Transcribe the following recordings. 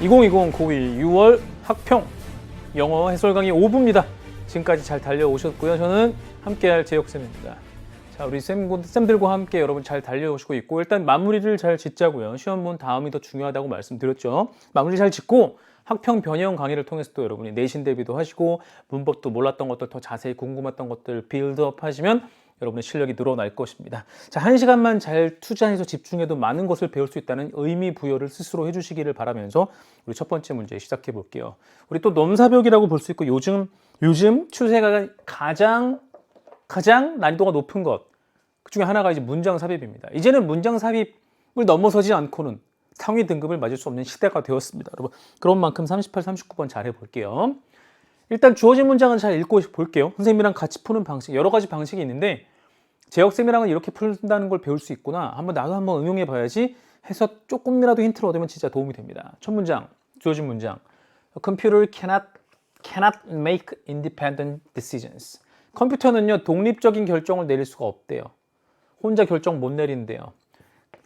2020 고1 6월 학평 영어 해설 강의 5부입니다. 지금까지 잘 달려오셨고요. 저는 함께할 재혁쌤입니다. 자, 우리 쌤들과 함께 여러분 잘 달려오시고 있고, 일단 마무리를 잘 짓자고요. 시험 본 다음이 더 중요하다고 말씀드렸죠. 마무리 잘 짓고 학평 변형 강의를 통해서 또 여러분이 내신 대비도 하시고 문법도 몰랐던 것들, 더 자세히 궁금했던 것들 빌드업 하시면 여러분의 실력이 늘어날 것입니다. 자, 1시간만 잘 투자해서 집중해도 많은 것을 배울 수 있다는 의미 부여를 스스로 해주시기를 바라면서 우리 첫 번째 문제 시작해 볼게요. 우리 또 넘사벽이라고 볼 수 있고, 요즘 추세가 가장 난이도가 높은 것, 그 중에 하나가 이제 문장 삽입입니다. 이제는 문장 삽입을 넘어서지 않고는 상위 등급을 맞을 수 없는 시대가 되었습니다. 여러분, 그런 만큼 38, 39번 잘 해볼게요. 일단 주어진 문장은 잘 읽고 볼게요. 선생님이랑 같이 푸는 방식, 여러 가지 방식이 있는데 재혁쌤이랑은 이렇게 푼다는 걸 배울 수 있구나, 나도 한번 응용해 봐야지 해서 조금이라도 힌트를 얻으면 진짜 도움이 됩니다. 첫 문장, 주어진 문장. A computer cannot make independent decisions. 컴퓨터는요, 독립적인 결정을 내릴 수가 없대요. 혼자 결정 못 내린대요.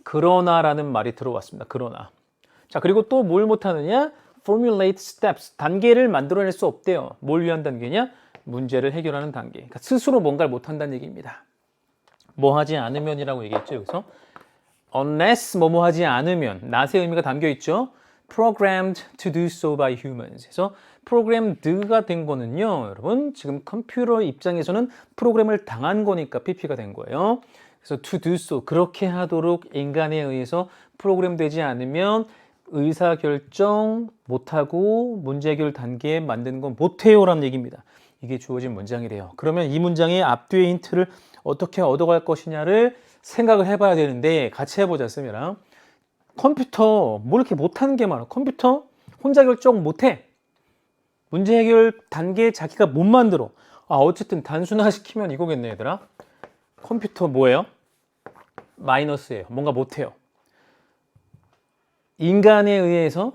그러나라는 말이 들어왔습니다. 그러나. 자, 그리고 또 뭘 못하느냐? formulate steps. 단계를 만들어낼 수 없대요. 뭘 위한 단계냐? 문제를 해결하는 단계. 그러니까 스스로 뭔가를 못한다는 얘기입니다. 뭐 하지 않으면이라고 얘기했죠. 여기서 unless 뭐뭐 하지 않으면, not의 의미가 담겨 있죠. programmed to do so by humans. 그래서 programmed가 된 거는요, 여러분 지금 컴퓨터 입장에서는 프로그램을 당한 거니까 PP가 된 거예요. 그래서 to do so, 그렇게 하도록 인간에 의해서 프로그램 되지 않으면 의사결정 못하고 문제 해결 단계에 만드는 건 못해요 라는 얘기입니다. 이게 주어진 문장이래요. 그러면 이 문장의 앞뒤의 힌트를 어떻게 얻어갈 것이냐를 생각을 해봐야 되는데, 같이 해보자. 쌤이랑. 컴퓨터 뭐 이렇게 못하는 게 많아. 컴퓨터 혼자 결정 못해. 문제 해결 단계 자기가 못 만들어. 어쨌든 단순화시키면 이거겠네, 얘들아. 컴퓨터 뭐예요? 마이너스예요. 뭔가 못해요. 인간에 의해서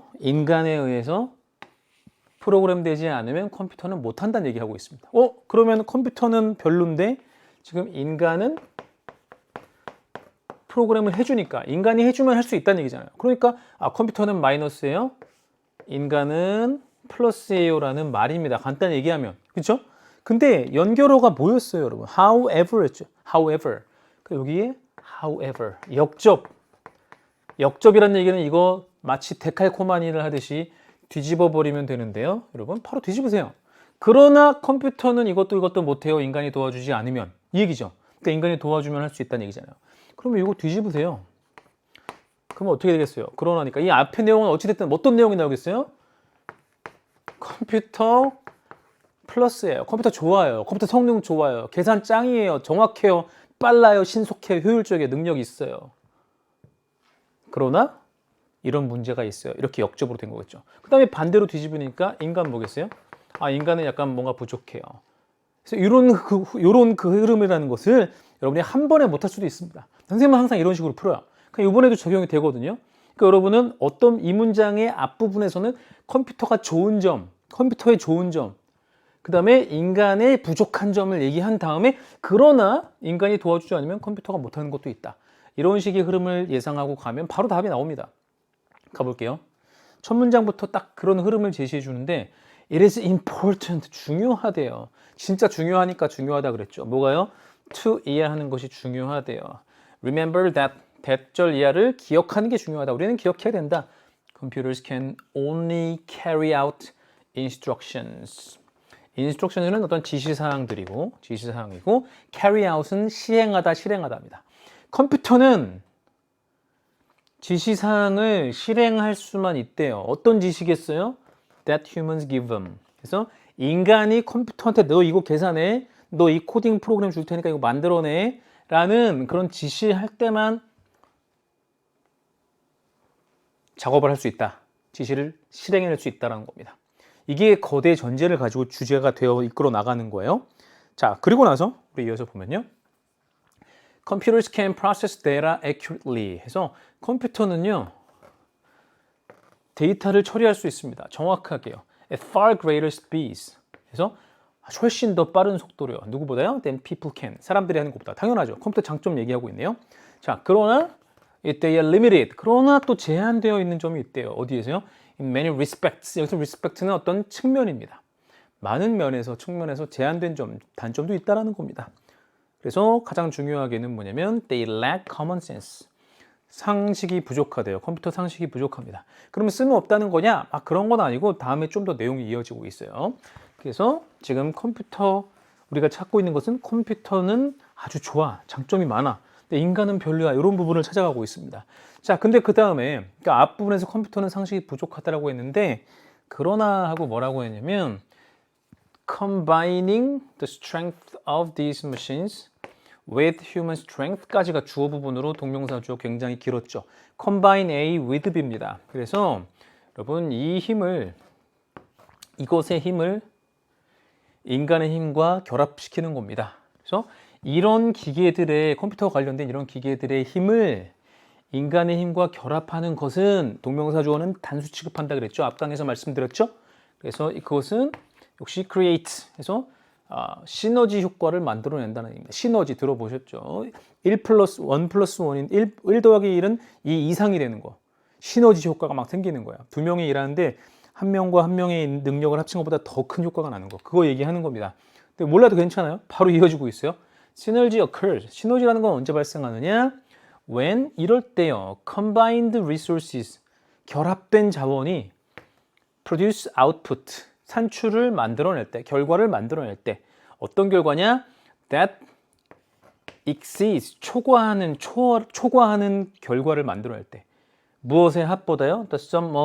프로그램 되지 않으면 컴퓨터는 못한다는 얘기하고 있습니다. 그러면 컴퓨터는 별론데 지금 인간은 프로그램을 해주니까, 인간이 해주면 할 수 있다는 얘기잖아요. 그러니까 컴퓨터는 마이너스예요, 인간은 플러스예요 라는 말입니다. 간단히 얘기하면. 그렇죠? 근데 연결어가 뭐였어요, 여러분? however 였죠. however. 여기에 however, 역접이라는 얘기는 이거 마치 데칼코마니를 하듯이 뒤집어 버리면 되는데요. 여러분, 바로 뒤집으세요. 그러나 컴퓨터는 이것도 못해요, 인간이 도와주지 않으면. 이 얘기죠. 그러니까 인간이 도와주면 할 수 있다는 얘기잖아요. 그러면 이거 뒤집으세요. 그러면 어떻게 되겠어요? 그러나니까 이 앞의 내용은 어찌됐든 어떤 내용이 나오겠어요? 컴퓨터 플러스예요. 컴퓨터 좋아요. 컴퓨터 성능 좋아요. 계산 짱이에요. 정확해요. 빨라요. 신속해요. 효율적이에요. 능력이 있어요. 그러나 이런 문제가 있어요. 이렇게 역접으로 된 거겠죠. 그 다음에 반대로 뒤집으니까 인간 뭐겠어요? 인간은 약간 뭔가 부족해요. 그래서 이런 그 흐름이라는 것을 여러분이 한 번에 못할 수도 있습니다. 선생님은 항상 이런 식으로 풀어요. 그러니까 이번에도 적용이 되거든요. 그러니까 여러분은 어떤 이 문장의 앞부분에서는 컴퓨터의 좋은 점, 그 다음에 인간의 부족한 점을 얘기한 다음에, 그러나 인간이 도와주지 않으면 컴퓨터가 못하는 것도 있다. 이런 식의 흐름을 예상하고 가면 바로 답이 나옵니다. 가볼게요. 첫 문장부터 딱 그런 흐름을 제시해 주는데, it is important, 중요하대요. 진짜 중요하니까 중요하다 그랬죠. 뭐가요? to 이해하는 것이 중요하대요. remember that, 대절 이하를 기억하는 게 중요하다. 우리는 기억해야 된다. Computers can only carry out instructions. instructions는 어떤 지시사항이고 carry out은 실행하다입니다. 컴퓨터는 지시사항을 실행할 수만 있대요. 어떤 지시겠어요? That humans give them. 그래서 인간이 컴퓨터한테 너 이거 계산해, 너 이 코딩 프로그램 줄 테니까 이거 만들어내 라는 그런 지시할 때만 작업을 할 수 있다. 지시를 실행해낼 수 있다는 겁니다. 이게 거대 전제를 가지고 주제가 되어 이끌어 나가는 거예요. 자, 그리고 나서 우리 이어서 보면요. Computers can process data accurately. 해서 컴퓨터는요, 데이터를 처리할 수 있습니다. 정확하게요. At far greater speeds. 그래서 훨씬 더 빠른 속도로요. 누구보다요? Than people can. 사람들이 하는 것보다. 당연하죠. 컴퓨터 장점 얘기하고 있네요. 자, 그러나 they are limited. 그러나 또 제한되어 있는 점이 있대요. 어디에서요? in many respects. 여기서 respect는 어떤 측면입니다. 많은 면에서 측면에서 제한된 점, 단점도 있다라는 겁니다. 그래서 가장 중요하게는 뭐냐면 they lack common sense. 상식이 부족하대요. 컴퓨터 상식이 부족합니다. 그러면 쓸모없다는 거냐? 그런 건 아니고 다음에 좀 더 내용이 이어지고 있어요. 그래서 지금 컴퓨터 우리가 찾고 있는 것은 컴퓨터는 아주 좋아. 장점이 많아. 근데 인간은 별로야. 이런 부분을 찾아가고 있습니다. 자, 근데 그 다음에 그러니까 앞부분에서 컴퓨터는 상식이 부족하다라고 했는데 그러나 하고 뭐라고 했냐면 combining the strength of these machines with human strength까지가 주어 부분으로 동명사 주어 굉장히 길었죠. combine A with B입니다. 그래서 여러분 이것의 힘을 인간의 힘과 결합시키는 겁니다. 그래서 이런 기계들의 컴퓨터와 관련된 이런 기계들의 힘을 인간의 힘과 결합하는 것은 동명사 주어는 단수 취급한다 그랬죠. 앞강에서 말씀드렸죠. 그래서 그것은 역시 create 해서 시너지 효과를 만들어낸다는 얘기입니다. 시너지 들어보셨죠? 1 플러스 1인 1 더하기 1은 2 이상이 되는 거. 시너지 효과가 막 생기는 거야. 두 명이 일하는데 한 명과 한 명의 능력을 합친 것보다 더 큰 효과가 나는 거. 그거 얘기하는 겁니다. 근데 몰라도 괜찮아요. 바로 이어지고 있어요. Synergy occurs. 시너지라는 건 언제 발생하느냐? When 이럴 때요. Combined resources. 결합된 자원이 produce output. 산출을 만들어낼 때, 결과를 만들어낼 때 어떤 결과냐? That exceeds. 초과하는 결과를 만들어낼 때. 무엇의 합보다요? The sum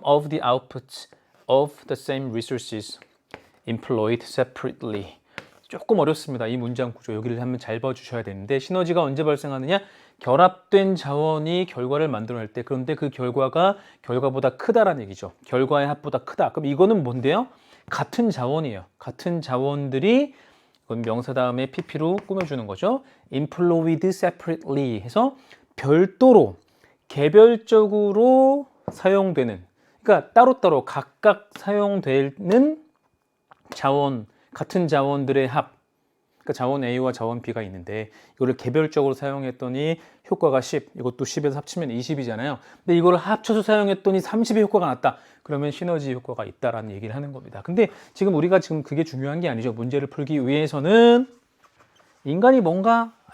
of the outputs of the same resources employed separately. 조금 어렵습니다. 이 문장 구조 여기를 한번 잘 봐주셔야 되는데 시너지가 언제 발생하느냐? 결합된 자원이 결과를 만들어낼 때 그런데 그 결과가 결과보다 크다라는 얘기죠. 결과의 합보다 크다. 그럼 이거는 뭔데요? 같은 자원이에요. 같은 자원들이 명사 다음에 pp로 꾸며주는 거죠. employed separately 해서 별도로 개별적으로 사용되는 그러니까 따로따로 각각 사용되는 자원 같은 자원들의 합 그러니까 자원 A와 자원 B가 있는데 이거를 개별적으로 사용했더니 효과가 10 이것도 10에서 합치면 20이잖아요. 근데 이거를 합쳐서 사용했더니 30의 효과가 났다. 그러면 시너지 효과가 있다라는 얘기를 하는 겁니다. 근데 지금 우리가 지금 그게 중요한 게 아니죠. 문제를 풀기 위해서는 인간이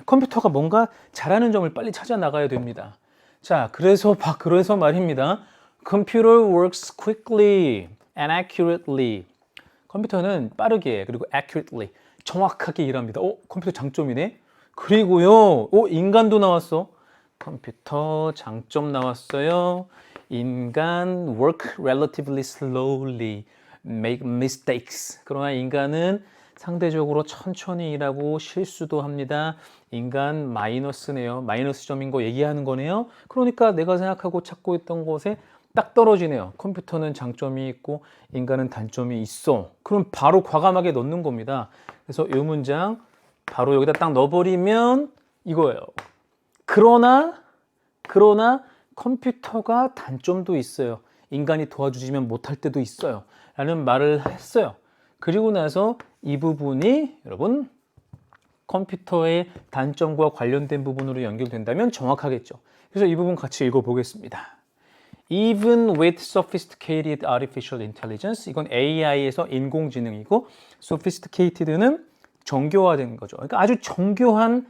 컴퓨터가 뭔가 잘하는 점을 빨리 찾아 나가야 됩니다. 자, 그래서 말입니다. Computer works quickly and accurately. 컴퓨터는 빠르게 그리고 accurately 정확하게 일합니다. 컴퓨터 장점이네. 그리고요, 인간도 나왔어. 컴퓨터 장점 나왔어요. 인간 work relatively slowly, make mistakes. 그러나 인간은 상대적으로 천천히 일하고 실수도 합니다. 인간 마이너스네요. 마이너스 점인 거 얘기하는 거네요. 그러니까 내가 생각하고 찾고 있던 것에 딱 떨어지네요. 컴퓨터는 장점이 있고 인간은 단점이 있어. 그럼 바로 과감하게 넣는 겁니다. 그래서 이 문장 바로 여기다 딱 넣어버리면 이거예요. 그러나 컴퓨터가 단점도 있어요. 인간이 도와주지면 못할 때도 있어요. 라는 말을 했어요. 그리고 나서 이 부분이 여러분 컴퓨터의 단점과 관련된 부분으로 연결된다면 정확하겠죠. 그래서 이 부분 같이 읽어보겠습니다. Even with sophisticated artificial intelligence, 이건 AI에서 인공지능이고 sophisticated는 정교화된 거죠. 그러니까 아주 정교한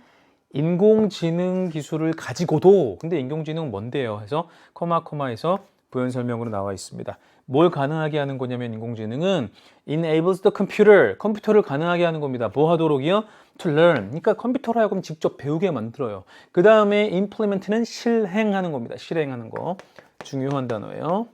인공지능 기술을 가지고도 근데 인공지능은 뭔데요? 해서 코마에서 부연 설명으로 나와 있습니다. 뭘 가능하게 하는 거냐면 인공지능은 enables the computer, 컴퓨터를 가능하게 하는 겁니다. 뭐 하도록이요? To learn, 그러니까 컴퓨터로 하여금 직접 배우게 만들어요. 그 다음에 implement는 실행하는 겁니다. 실행하는 거. 중요한 단어예요.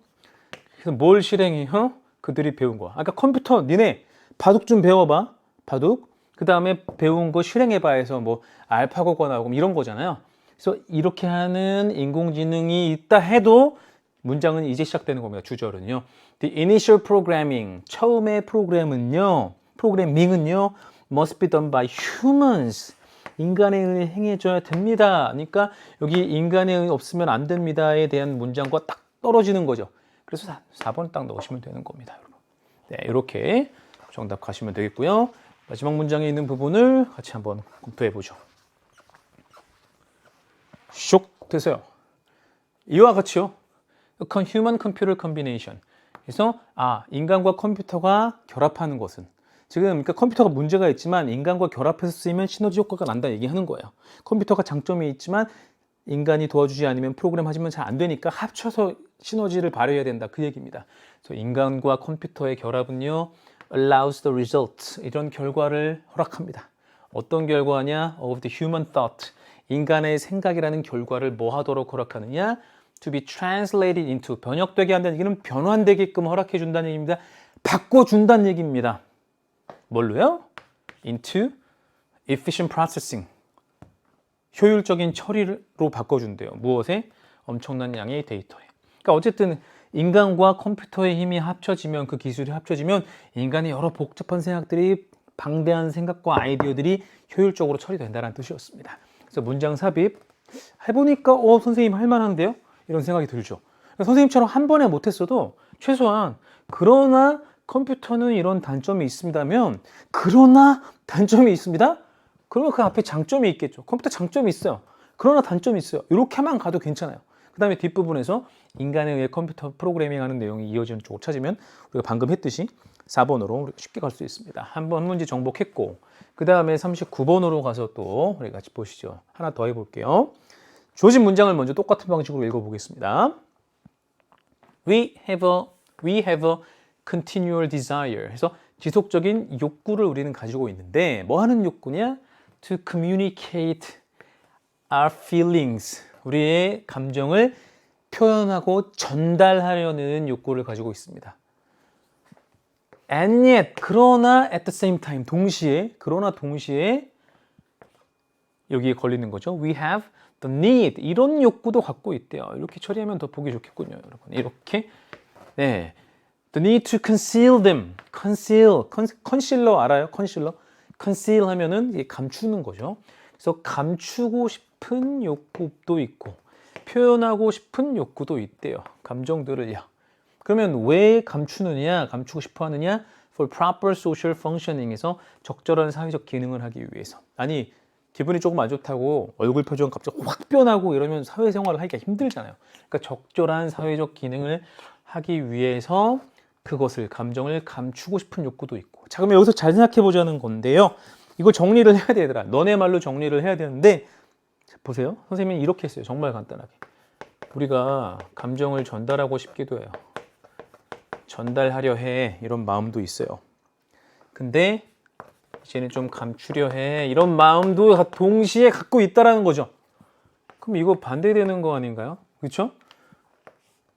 그래서 뭘 실행해요? 그들이 배운 거. 아까 컴퓨터 니네 바둑 좀 배워봐. 바둑. 그 다음에 배운 거 실행해봐 해서 뭐 알파고가 나오고 이런 거잖아요. 그래서 이렇게 하는 인공지능이 있다 해도 문장은 이제 시작되는 겁니다. 주절은요. The initial programming, 처음의 프로그래밍은요 must be done by humans. 인간에 의해 행해줘야 됩니다. 그러니까 여기 인간에 의해 없으면 안 됩니다에 대한 문장과 딱 떨어지는 거죠. 그래서 4번 딱 넣으시면 되는 겁니다. 여러분. 네, 이렇게 정답 가시면 되겠고요. 마지막 문장에 있는 부분을 같이 한번 검토해 보죠. 쇽 되세요. 이와 같이요. human computer combination. 그래서 인간과 컴퓨터가 결합하는 것은 지금 그러니까 컴퓨터가 문제가 있지만 인간과 결합해서 쓰이면 시너지 효과가 난다 얘기하는 거예요. 컴퓨터가 장점이 있지만 인간이 도와주지 않으면 프로그램 하지만 잘 안 되니까 합쳐서 시너지를 발휘해야 된다 그 얘기입니다. 그래서 인간과 컴퓨터의 결합은요 allows the result 이런 결과를 허락합니다. 어떤 결과냐? of the human thought 인간의 생각이라는 결과를 뭐 하도록 허락하느냐? to be translated into 번역되게 한다는 얘기는 변환되게끔 허락해 준다는 얘기입니다. 바꿔준다는 얘기입니다. 뭘로요? into efficient processing 효율적인 처리로 바꿔준대요. 무엇에? 엄청난 양의 데이터에. 그러니까 어쨌든 인간과 컴퓨터의 힘이 합쳐지면 그 기술이 합쳐지면 인간의 여러 복잡한 생각들이 방대한 생각과 아이디어들이 효율적으로 처리된다는 뜻이었습니다. 그래서 문장 삽입 해보니까 선생님 할만한데요? 이런 생각이 들죠. 선생님처럼 한 번에 못했어도 최소한 그러나 컴퓨터는 이런 단점이 있습니다면 그러나 단점이 있습니다. 그러면 그 앞에 장점이 있겠죠. 컴퓨터 장점이 있어요. 그러나 단점이 있어요. 이렇게만 가도 괜찮아요. 그 다음에 뒷부분에서 인간에 의해 컴퓨터 프로그래밍하는 내용이 이어지는 쪽을 찾으면 우리가 방금 했듯이 4번으로 우리가 쉽게 갈 수 있습니다. 한 문제 정복했고 그 다음에 39번으로 가서 또 우리 같이 보시죠. 하나 더 해볼게요. 주어진 문장을 먼저 똑같은 방식으로 읽어보겠습니다. We have a continual desire. 그래서 지속적인 욕구를 우리는 가지고 있는데 뭐 하는 욕구냐? To communicate our feelings. 우리의 감정을 표현하고 전달하려는 욕구를 가지고 있습니다. And yet, 그러나 at the same time, 동시에 여기에 걸리는 거죠. We have the need. 이런 욕구도 갖고 있대요. 이렇게 처리하면 더 보기 좋겠군요, 여러분. 이렇게. 네. The need to conceal them. 컨실러 알아요? conceal 하면은 감추는 거죠. 그래서 감추고 싶은 욕구도 있고 표현하고 싶은 욕구도 있대요. 감정들을요. 그러면 왜 감추고 싶어 하느냐? For proper social functioning에서 적절한 사회적 기능을 하기 위해서. 아니 기분이 조금 안 좋다고 얼굴 표정 갑자기 확 변하고 이러면 사회생활을 하기가 힘들잖아요. 그러니까 적절한 사회적 기능을 하기 위해서 그것을 감정을 감추고 싶은 욕구도 있고. 자, 그럼 여기서 잘 생각해 보자는 건데요. 이거 정리를 해야 돼, 얘들아. 너네 말로 정리를 해야 되는데 보세요. 선생님이 이렇게 했어요. 정말 간단하게. 우리가 감정을 전달하고 싶기도 해요. 전달하려 해. 이런 마음도 있어요. 근데 이제는 좀 감추려 해. 이런 마음도 동시에 갖고 있다라는 거죠. 그럼 이거 반대되는 거 아닌가요? 그렇죠?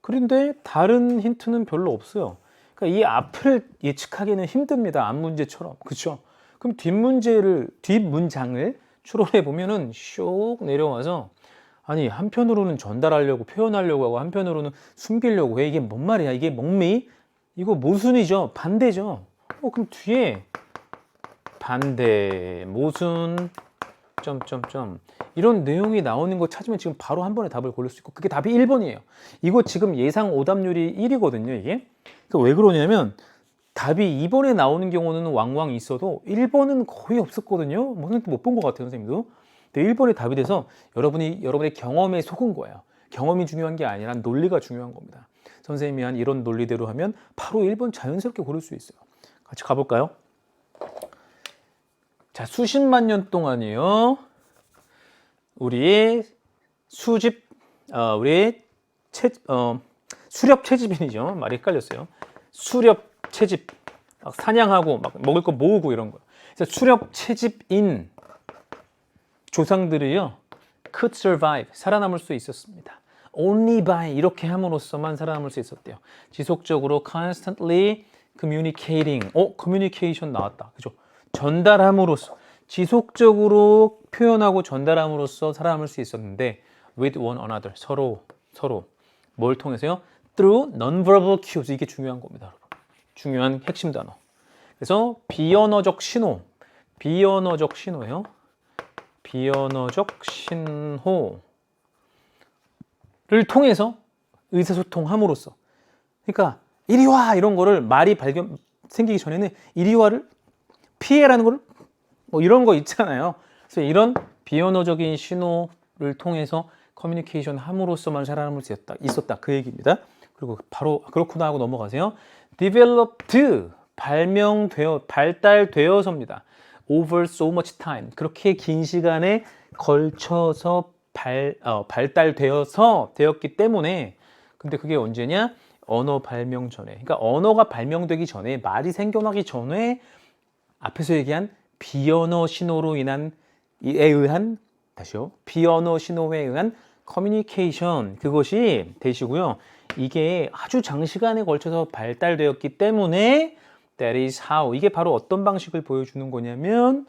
그런데 다른 힌트는 별로 없어요. 그러니까 이 앞을 예측하기는 힘듭니다. 앞 문제처럼. 그렇죠? 그럼 뒷문장을 추론해 보면은 쇽 내려와서 아니 한편으로는 전달하려고 표현하려고 하고 한편으로는 숨기려고 해. 이게 뭔 말이야? 이게 목미? 이거 모순이죠. 반대죠. 그럼 뒤에 반대 모순 점점점 이런 내용이 나오는 거 찾으면 지금 바로 한 번에 답을 고를 수 있고 그게 답이 1번이에요. 이거 지금 예상 오답률이 1이거든요. 이게 그러니까 왜 그러냐면 답이 2번에 나오는 경우는 왕왕 있어도 1번은 거의 없었거든요. 못 본 것 같아요, 선생님도. 근데 1번이 답이 돼서 여러분의 경험에 속은 거예요. 경험이 중요한 게 아니라 논리가 중요한 겁니다. 선생님이 한 이런 논리대로 하면 바로 1번 자연스럽게 고를 수 있어요. 같이 가볼까요? 자, 수십만 년 동안이요. 우리의 수렵 채집인이죠. 말이 헷갈렸어요. 수렵 채집, 막 사냥하고 막 먹을 거 모으고 이런 거. 그래서 수렵 채집인 조상들이요, could survive, 살아남을 수 있었습니다. Only by 이렇게 함으로써만 살아남을 수 있었대요. 지속적으로 constantly communicating, communication 나왔다, 그죠? 전달함으로써, 지속적으로 표현하고 전달함으로써 살아남을 수 있었는데 with one another, 서로 뭘 통해서요? through nonverbal cues, 이게 중요한 겁니다, 여러분. 중요한 핵심 단어. 그래서 비언어적 신호예요. 비언어적 신호를 통해서 의사소통함으로써. 그러니까 이리 와 이런 거를 말이 생기기 전에는 이리 와를 피해라는 거를 뭐 이런 거 있잖아요. 그래서 이런 비언어적인 신호를 통해서 커뮤니케이션 함으로써만 살아남을 수 있었다. 그 얘기입니다. 그리고 바로 그렇구나 하고 넘어가세요. developed, 발달되어서입니다. over so much time. 그렇게 긴 시간에 걸쳐서 발달되어서 되었기 때문에 근데 그게 언제냐? 언어 발명 전에. 그러니까 언어가 발명되기 전에 말이 생겨나기 전에 앞에서 얘기한 비언어 신호로 인한 비언어 신호에 의한 커뮤니케이션 그것이 되시고요. 이게 아주 장시간에 걸쳐서 발달되었기 때문에 that is how 이게 바로 어떤 방식을 보여주는 거냐면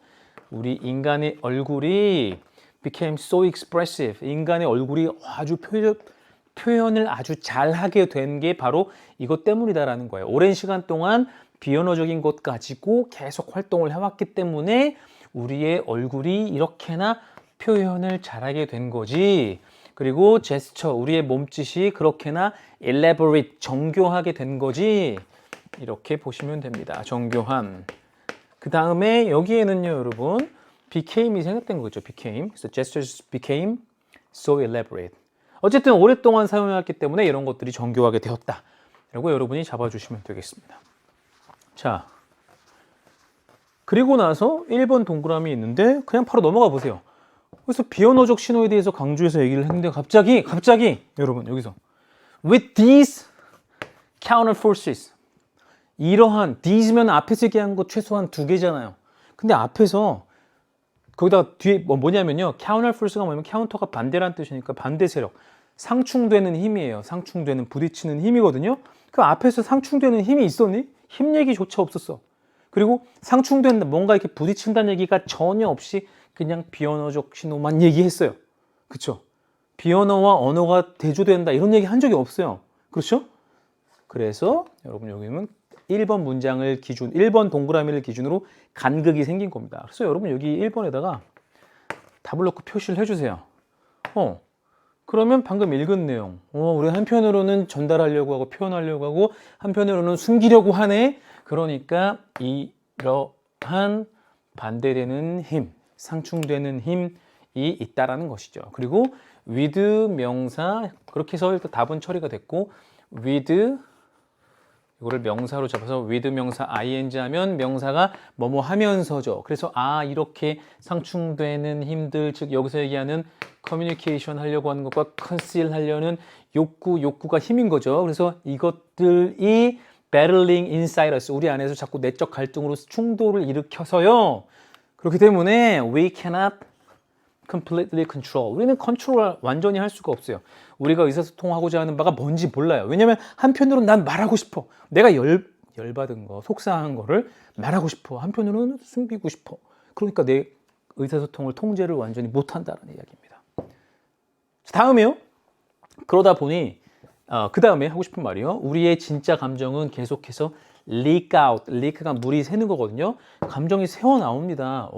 우리 인간의 얼굴이 became so expressive 인간의 얼굴이 아주 표현을 아주 잘하게 된 게 바로 이것 때문이다라는 거예요. 오랜 시간 동안 비언어적인 것 가지고 계속 활동을 해왔기 때문에 우리의 얼굴이 이렇게나 표현을 잘하게 된 거지. 그리고 제스처, 우리의 몸짓이 그렇게나 elaborate, 정교하게 된 거지. 이렇게 보시면 됩니다. 정교함. 그 다음에 여기에는요, 여러분, became이 생략된 거죠. became. 그래서 gestures became so elaborate. 어쨌든 오랫동안 사용해왔기 때문에 이런 것들이 정교하게 되었다. 라고 여러분이 잡아주시면 되겠습니다. 자, 그리고 나서 1번 동그라미 있는데 그냥 바로 넘어가 보세요. 그래서 비언어적 신호에 대해서 강조해서 얘기를 했는데 갑자기 여러분 여기서 with these counter forces 이러한 these면 앞에서 얘기한 거 최소한 2개잖아요. 근데 앞에서 거기다 뒤에 뭐냐면요. counter force가 뭐냐면 카운터가 반대라는 뜻이니까 반대 세력. 상충되는 힘이에요. 상충되는 부딪히는 힘이거든요. 그 앞에서 상충되는 힘이 있었니? 힘 얘기조차 없었어. 그리고 상충된다 뭔가 이렇게 부딪힌다는 얘기가 전혀 없이 그냥 비언어적 신호만 얘기했어요. 그렇죠? 비언어와 언어가 대조된다 이런 얘기 한 적이 없어요. 그렇죠? 그래서 여러분 여기는 1번 문장을 1번 동그라미를 기준으로 간극이 생긴 겁니다. 그래서 여러분 여기 1번에다가 답을 넣고 표시를 해주세요. 그러면 방금 읽은 내용 우리 한편으로는 전달하려고 하고 표현하려고 하고 한편으로는 숨기려고 하네. 그러니까 이러한 반대되는 힘, 상충되는 힘이 있다라는 것이죠. 그리고 with 명사 그렇게 해서 일단 답은 처리가 됐고 with 이거를 명사로 잡아서 with 명사 ing 하면 명사가 뭐뭐 하면서죠. 그래서 이렇게 상충되는 힘들 즉 여기서 얘기하는 커뮤니케이션 하려고 하는 것과 컨실 하려는 욕구가 힘인 거죠. 그래서 이것들이 battling inside us 우리 안에서 자꾸 내적 갈등으로 충돌을 일으켜서요. 그렇기 때문에 we cannot completely control. 우리는 컨트롤 완전히 할 수가 없어요. 우리가 의사소통하고자 하는 바가 뭔지 몰라요. 왜냐하면 한편으로는 난 말하고 싶어. 내가 열받은 거, 속상한 거를 말하고 싶어. 한편으로는 숨기고 싶어. 그러니까 내 의사소통을 통제를 완전히 못한다는 이야기입니다. 다음에요. 그러다 보니 그 다음에 하고 싶은 말이요. 우리의 진짜 감정은 계속해서 leak out. leak가 물이 새는 거거든요. 감정이 새어나옵니다.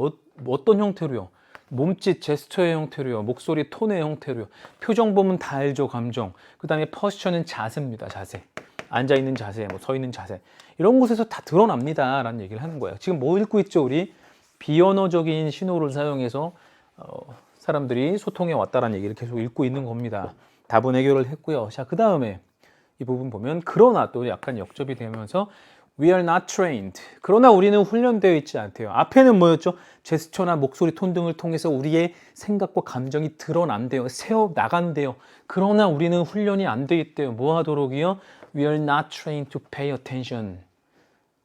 어떤 형태로요? 몸짓, 제스처의 형태로요. 목소리, 톤의 형태로요. 표정 보면 다 알죠, 감정. 그 다음에 포스처는 자세입니다, 자세. 앉아있는 자세, 서있는 자세. 이런 곳에서 다 드러납니다. 라는 얘기를 하는 거예요. 지금 뭐 읽고 있죠, 우리? 비언어적인 신호를 사용해서 사람들이 소통해 왔다라는 얘기를 계속 읽고 있는 겁니다. 답은 해결을 했고요. 자, 그 다음에 이 부분 보면 그러나 또 약간 역접이 되면서 We are not trained. 그러나 우리는 훈련되어 있지 않대요. 앞에는 뭐였죠? 제스처나 목소리 톤 등을 통해서 우리의 생각과 감정이 드러난대요. 새어 나간대요. 그러나 우리는 훈련이 안 돼 있대요. 뭐 하도록이요? We are not trained to pay attention.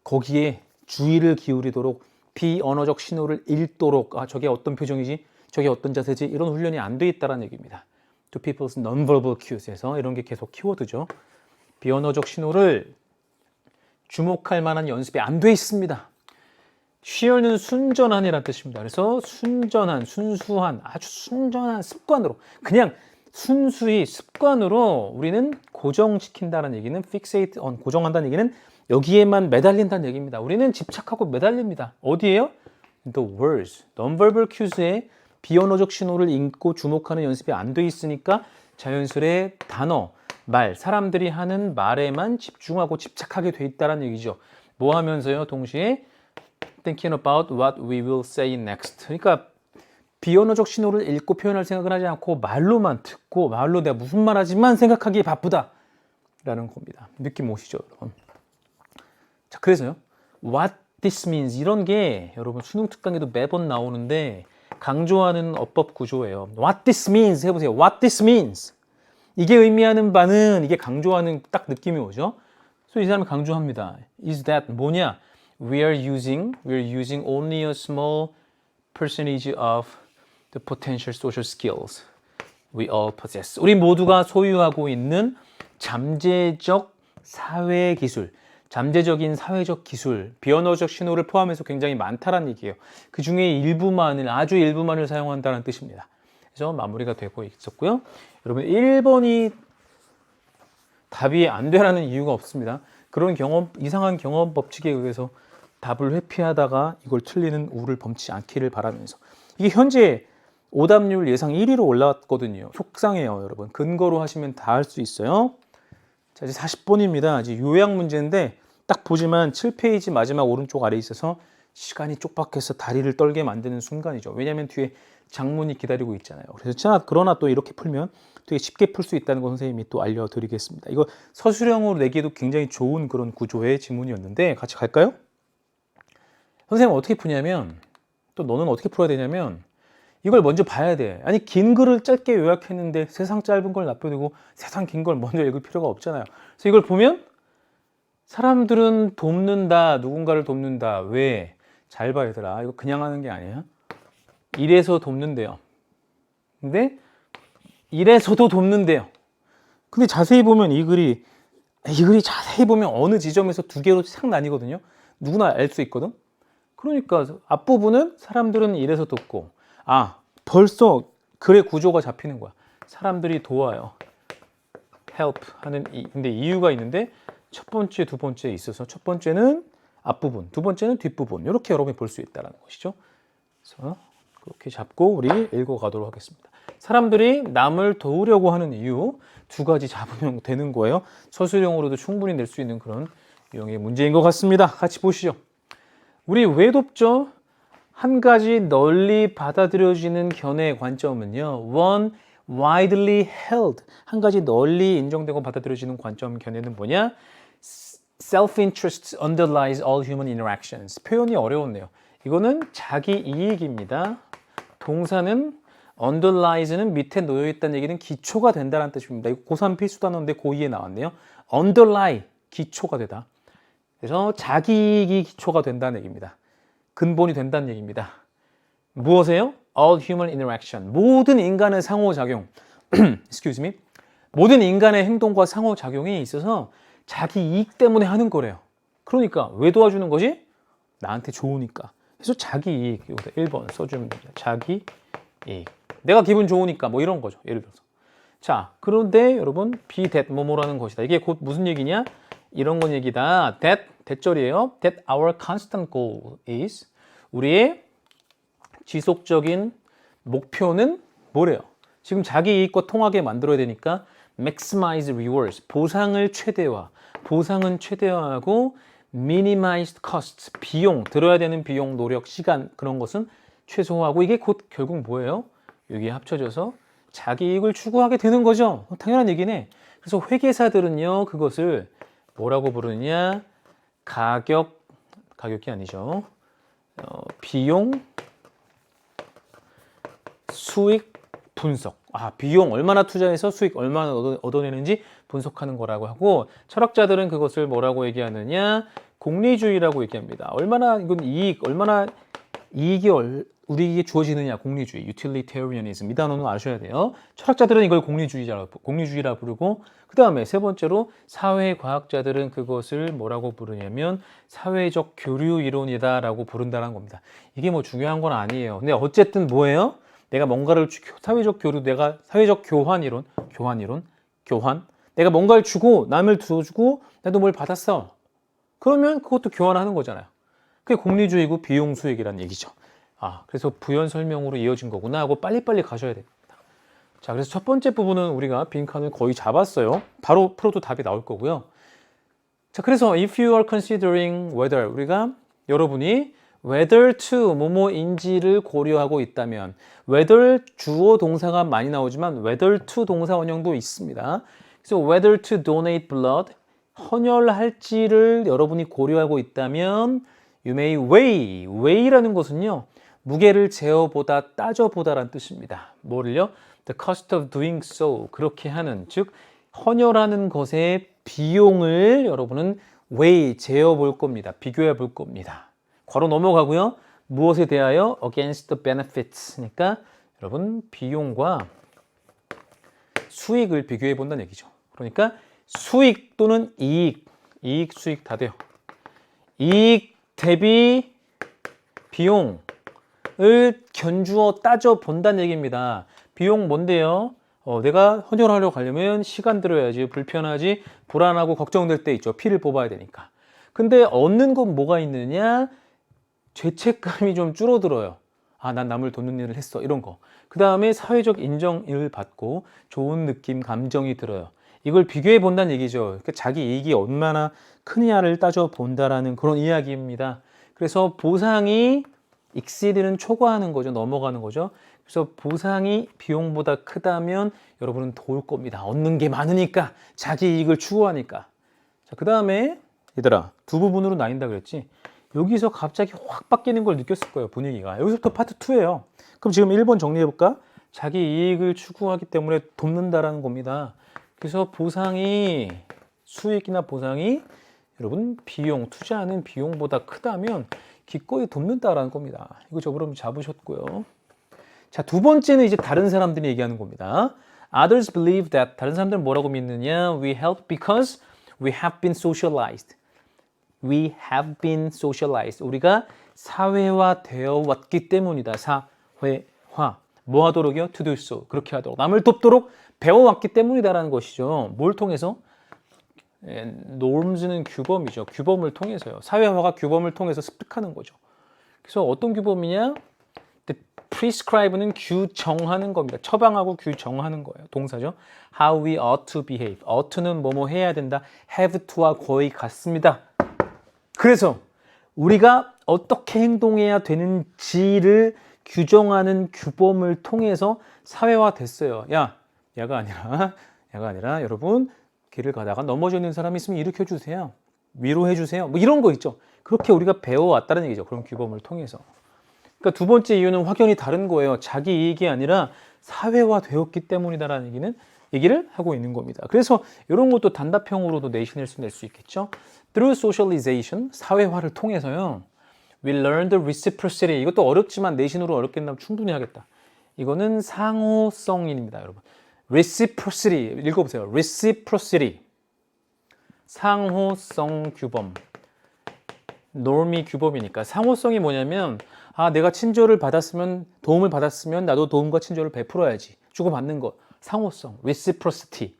거기에 주의를 기울이도록 비언어적 신호를 읽도록 저게 어떤 표정이지? 저게 어떤 자세지? 이런 훈련이 안 돼 있다는 얘기입니다. To people's nonverbal cues에서 이런 게 계속 키워드죠. 비언어적 신호를 주목할 만한 연습이 안 돼 있습니다. 쉬어는 순전한이라는 뜻입니다. 그래서 순전한, 순수한, 아주 순전한 습관으로 그냥 순수히 습관으로 우리는 고정시킨다는 얘기는 fixate on, 고정한다는 얘기는 여기에만 매달린다는 얘기입니다. 우리는 집착하고 매달립니다. 어디에요? The words, nonverbal cues에 비언어적 신호를 읽고 주목하는 연습이 안 돼 있으니까 자연스레 단어, 말, 사람들이 하는 말에만 집중하고 집착하게 돼 있다는 얘기죠. 뭐 하면서요? 동시에 thinking about what we will say next. 그러니까 비언어적 신호를 읽고 표현할 생각을 하지 않고 말로만 듣고 말로 내가 무슨 말 하지만 생각하기에 바쁘다 라는 겁니다. 느낌 오시죠, 여러분? 자, 그래서요. What this means 이런 게 여러분 수능 특강에도 매번 나오는데 강조하는 어법 구조예요. What this means 해보세요. What this means 이게 의미하는 바는 이게 강조하는 딱 느낌이 오죠. 그래서 이 사람이 강조합니다. Is that 뭐냐? We're using only a small percentage of the potential social skills we all possess. 우리 모두가 소유하고 있는 잠재적 사회 기술, 잠재적인 사회적 기술, 비언어적 신호를 포함해서 굉장히 많다라는 얘기예요. 그 중에 일부만을, 아주 일부만을 사용한다는 뜻입니다. 그래서 마무리가 되고 있었고요. 여러분 1번이 답이 안 되라는 이유가 없습니다. 그런 경험, 이상한 경험 법칙에 의해서 답을 회피하다가 이걸 틀리는 우를 범치 않기를 바라면서 이게 현재 오답률 예상 1위로 올라왔거든요. 속상해요, 여러분. 근거로 하시면 다 할 수 있어요. 자, 이제 40번입니다. 이제 요약 문제인데 딱 보지만 7페이지 마지막 오른쪽 아래에 있어서 시간이 쪽박해서 다리를 떨게 만드는 순간이죠. 왜냐하면 뒤에 장문이 기다리고 있잖아요. 그래서 그러나 또 이렇게 풀면 되게 쉽게 풀 수 있다는 거 선생님이 또 알려드리겠습니다. 이거 서술형으로 내기도 굉장히 좋은 그런 구조의 지문이었는데 같이 갈까요? 선생님 어떻게 푸냐면 또 너는 어떻게 풀어야 되냐면 이걸 먼저 봐야 돼. 아니 긴 글을 짧게 요약했는데 세상 짧은 걸 납부되고 세상 긴 걸 먼저 읽을 필요가 없잖아요. 그래서 이걸 보면 사람들은 돕는다, 누군가를 돕는다. 왜? 잘 봐야 되라. 이거 그냥 하는 게 아니야. 이래서 돕는데요. 근데 이래서도 돕는데요. 근데 자세히 보면 이 글이 자세히 보면 어느 지점에서 두 개로 싹 나뉘거든요. 누구나 알 수 있거든. 그러니까 앞부분은 사람들은 이래서 돕고 벌써 글의 구조가 잡히는 거야. 사람들이 도와요. help 하는 근데 이유가 있는데 첫 번째, 두 번째에 있어서 첫 번째는 앞부분, 두 번째는 뒷부분 이렇게 여러분이 볼 수 있다는 것이죠. 그래서 그렇게 잡고 우리 읽어가도록 하겠습니다. 사람들이 남을 도우려고 하는 이유 두 가지 잡으면 되는 거예요. 서술형으로도 충분히 낼 수 있는 그런 유형의 문제인 것 같습니다. 같이 보시죠. 우리 왜 돕죠? 한 가지 널리 받아들여지는 견해의 관점은요. One widely held. 한 가지 널리 인정되고 받아들여지는 관점 견해는 뭐냐? Self-interest underlies all human interactions. 표현이 어려웠네요. 이거는 자기 이익입니다. 동사는 underlies는 밑에 놓여있다는 얘기는 기초가 된다는 뜻입니다. 이거 고3 필수 단어인데 고2에 나왔네요. underlie, 기초가 되다. 그래서 자기 이익이 기초가 된다는 얘기입니다. 근본이 된다는 얘기입니다. 무엇이에요? All human interaction. 모든 인간의 상호작용. Excuse me. 모든 인간의 행동과 상호작용이 있어서 자기 이익 때문에 하는 거래요. 그러니까 왜 도와주는 거지? 나한테 좋으니까. 그래서 자기 이익. 여기다 1번 써주면 됩니다. 자기 이익. 내가 기분 좋으니까 뭐 이런 거죠. 예를 들어서. 자, 그런데 여러분 be that 뭐뭐라는 것이다. 이게 곧 무슨 얘기냐? 이런 건 얘기다. That 대절이에요. That our constant goal is 우리의 지속적인 목표는 뭐래요? 지금 자기 이익과 통하게 만들어야 되니까 maximize rewards 보상을 최대화, 보상은 최대화하고 minimized costs 비용 들어야 되는 비용, 노력, 시간 그런 것은 최소화하고 이게 곧 결국 뭐예요? 여기에 합쳐져서 자기 이익을 추구하게 되는 거죠. 당연한 얘기네. 그래서 회계사들은요 그것을 뭐라고 부르느냐? 가격이 아니죠. 비용, 수익, 분석. 비용 얼마나 투자해서 수익 얼마나 얻어내는지 분석하는 거라고 하고 철학자들은 그것을 뭐라고 얘기하느냐? 공리주의라고 얘기합니다. 얼마나 이건 얼마나 이익이 우리에게 주어지느냐? 공리주의, utilitarianism. 이 단어는 아셔야 돼요. 철학자들은 이걸 공리주의라 부르고 그 다음에 세 번째로 사회과학자들은 그것을 뭐라고 부르냐면 사회적 교류 이론이다라고 부른다는 겁니다. 이게 뭐 중요한 건 아니에요. 근데 어쨌든 뭐예요? 내가 뭔가를 사회적 교류, 내가 사회적 교환. 내가 뭔가를 주고 남을 주고 나도 뭘 받았어. 그러면 그것도 교환하는 거잖아요. 그게 공리주의고 비용 수익이라는 얘기죠. 그래서 부연 설명으로 이어진 거구나 하고 빨리빨리 가셔야 됩니다. 자, 그래서 첫 번째 부분은 우리가 빈칸을 거의 잡았어요. 바로 풀어도 답이 나올 거고요. 자, 그래서 if you are considering whether 여러분이 whether to 뭐뭐인지를 고려하고 있다면 whether 주어 동사가 많이 나오지만 whether to 동사 원형도 있습니다. 그래서 whether to donate blood 헌혈할지를 여러분이 고려하고 있다면 you may weigh라는 것은요 무게를 재어보다 따져보다라는 뜻입니다. 뭐를요? The cost of doing so 그렇게 하는 즉 헌혈하는 것의 비용을 여러분은 재어볼 겁니다. 비교해 볼 겁니다. 괄호 넘어가고요. 무엇에 대하여? Against the benefits. 그러니까 여러분 비용과 수익을 비교해 본다는 얘기죠. 그러니까 수익 또는 이익, 수익 다 돼요. 이익 대비 비용을 견주어 따져 본다는 얘기입니다. 비용 뭔데요? 내가 헌혈하려고 가려면 시간 들어야지, 불편하지, 불안하고 걱정될 때 있죠. 피를 뽑아야 되니까. 근데 얻는 건 뭐가 있느냐? 죄책감이 좀 줄어들어요. 아, 난 남을 돕는 일을 했어. 이런 거. 그 다음에 사회적 인정을 받고 좋은 느낌, 감정이 들어요. 이걸 비교해 본다는 얘기죠. 그러니까 자기 이익이 얼마나 크냐를 따져 본다라는 그런 이야기입니다. 그래서 보상이 exceed는 초과하는 거죠. 넘어가는 거죠. 그래서 보상이 비용보다 크다면 여러분은 도울 겁니다. 얻는 게 많으니까, 자기 이익을 추구하니까. 자, 그 다음에 얘들아, 두 부분으로 나뉜다 그랬지? 여기서 갑자기 확 바뀌는 걸 느꼈을 거예요, 분위기가. 여기서부터 파트 2예요. 그럼 지금 1번 정리해볼까? 자기 이익을 추구하기 때문에 돕는다라는 겁니다. 그래서 보상이, 수익이나 보상이 여러분 비용, 투자하는 비용보다 크다면 기꺼이 돕는다라는 겁니다. 이거 저번에 잡으셨고요. 자, 두 번째는 이제 다른 사람들이 얘기하는 겁니다. Others believe that, 다른 사람들은 뭐라고 믿느냐? We help because we have been socialized. We have been socialized. 우리가 사회화되어 왔기 때문이다. 사회화. 뭐 하도록이요? To do so. 그렇게 하도록. 남을 돕도록 배워왔기 때문이다라는 것이죠. 뭘 통해서? norms는 규범이죠. 규범을 통해서요. 사회화가 규범을 통해서 습득하는 거죠. 그래서 어떤 규범이냐? prescribe는 규정하는 겁니다. 처방하고 규정하는 거예요. 동사죠. How we ought to behave. ought는 뭐뭐 해야 된다. have to와 거의 같습니다. 그래서 우리가 어떻게 행동해야 되는지를 규정하는 규범을 통해서 사회화됐어요. 야가 아니라 여러분 길을 가다가 넘어져 있는 사람이 있으면 일으켜 주세요. 위로해 주세요. 뭐 이런 거 있죠. 그렇게 우리가 배워왔다는 얘기죠. 그런 규범을 통해서. 그러니까 두 번째 이유는 확연히 다른 거예요. 자기 이익이 아니라 사회화되었기 때문이다라는 얘기를 하고 있는 겁니다. 그래서 이런 것도 단답형으로도 내신을 낼 수 있겠죠. Through socialization, 사회화를 통해서요. We learned reciprocity. 이것도 어렵지만 내신으로 어렵게 한다면 충분히 하겠다. 이거는 상호성입니다, 여러분. reciprocity, 읽어보세요. reciprocity. 상호성 규범. norm이 규범이니까. 상호성이 뭐냐면 내가 친절을 받았으면, 도움을 받았으면 나도 도움과 친절을 베풀어야지. 주고받는 것. 상호성, reciprocity.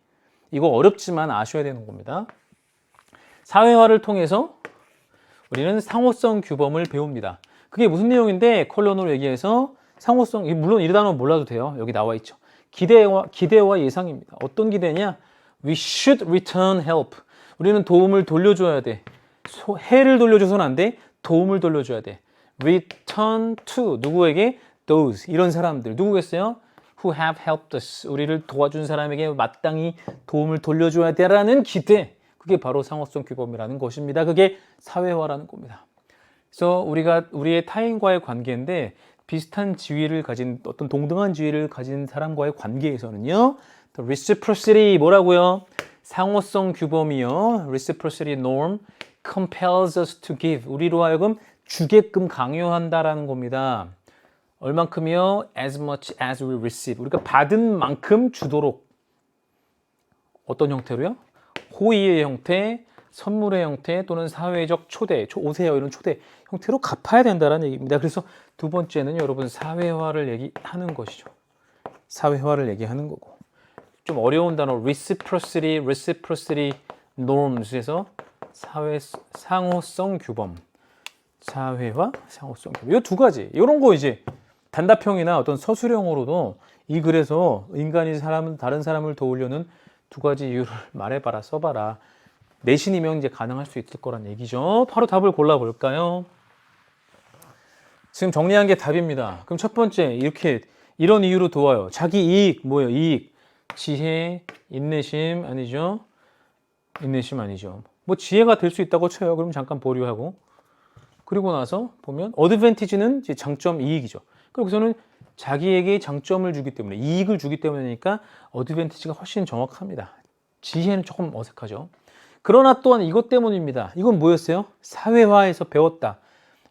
이거 어렵지만 아셔야 되는 겁니다. 사회화를 통해서 우리는 상호성 규범을 배웁니다. 그게 무슨 내용인데 컬러로 얘기해서 상호성, 물론 이 단어 몰라도 돼요. 여기 나와 있죠. 기대와 예상입니다. 어떤 기대냐? We should return help. 우리는 도움을 돌려줘야 돼. 해를 돌려줘서는 안 돼. 도움을 돌려줘야 돼. Return to 누구에게? Those 이런 사람들 누구겠어요? Who have helped us. 우리를 도와준 사람에게 마땅히 도움을 돌려줘야 돼라는 기대. 그게 바로 상호성 규범이라는 것입니다. 그게 사회화라는 겁니다. 그래서 우리의 타인과의 관계인데 비슷한 지위를 가진 어떤 동등한 지위를 가진 사람과의 관계에서는요. reciprocity 뭐라고요? 상호성 규범이요. reciprocity norm compels us to give. 우리로 하여금 주게끔 강요한다라는 겁니다. 얼만큼이요? as much as we receive. 우리가 받은 만큼 주도록. 어떤 형태로요? 호의의 형태, 선물의 형태 또는 사회적 초대, 오세요 이런 초대 형태로 갚아야 된다는 얘기입니다. 그래서 두 번째는 여러분 사회화를 얘기하는 것이죠. 사회화를 얘기하는 거고. 좀 어려운 단어 reciprocity norms에서 상호성 규범. 사회화, 상호성 규범. 이 두 가지. 이런 거 이제 단답형이나 어떤 서술형으로도 이 글에서 인간이 다른 사람을 도우려는 두 가지 이유를 말해봐라, 써봐라. 내신이면 이제 가능할 수 있을 거란 얘기죠. 바로 답을 골라볼까요? 지금 정리한 게 답입니다. 그럼 첫 번째 이렇게 이런 이유로 도와요. 자기 이익 뭐예요? 이익, 지혜, 인내심 아니죠? 인내심 아니죠. 뭐 지혜가 될 수 있다고 쳐요. 그럼 잠깐 보류하고 그리고 나서 보면 어드밴티지는 이제 장점 이익이죠. 그리고서는 자기에게 장점을 주기 때문에 이익을 주기 때문이니까 어드밴티지가 훨씬 정확합니다. 지혜는 조금 어색하죠. 그러나 또한 이것 때문입니다. 이건 뭐였어요? 사회화에서 배웠다.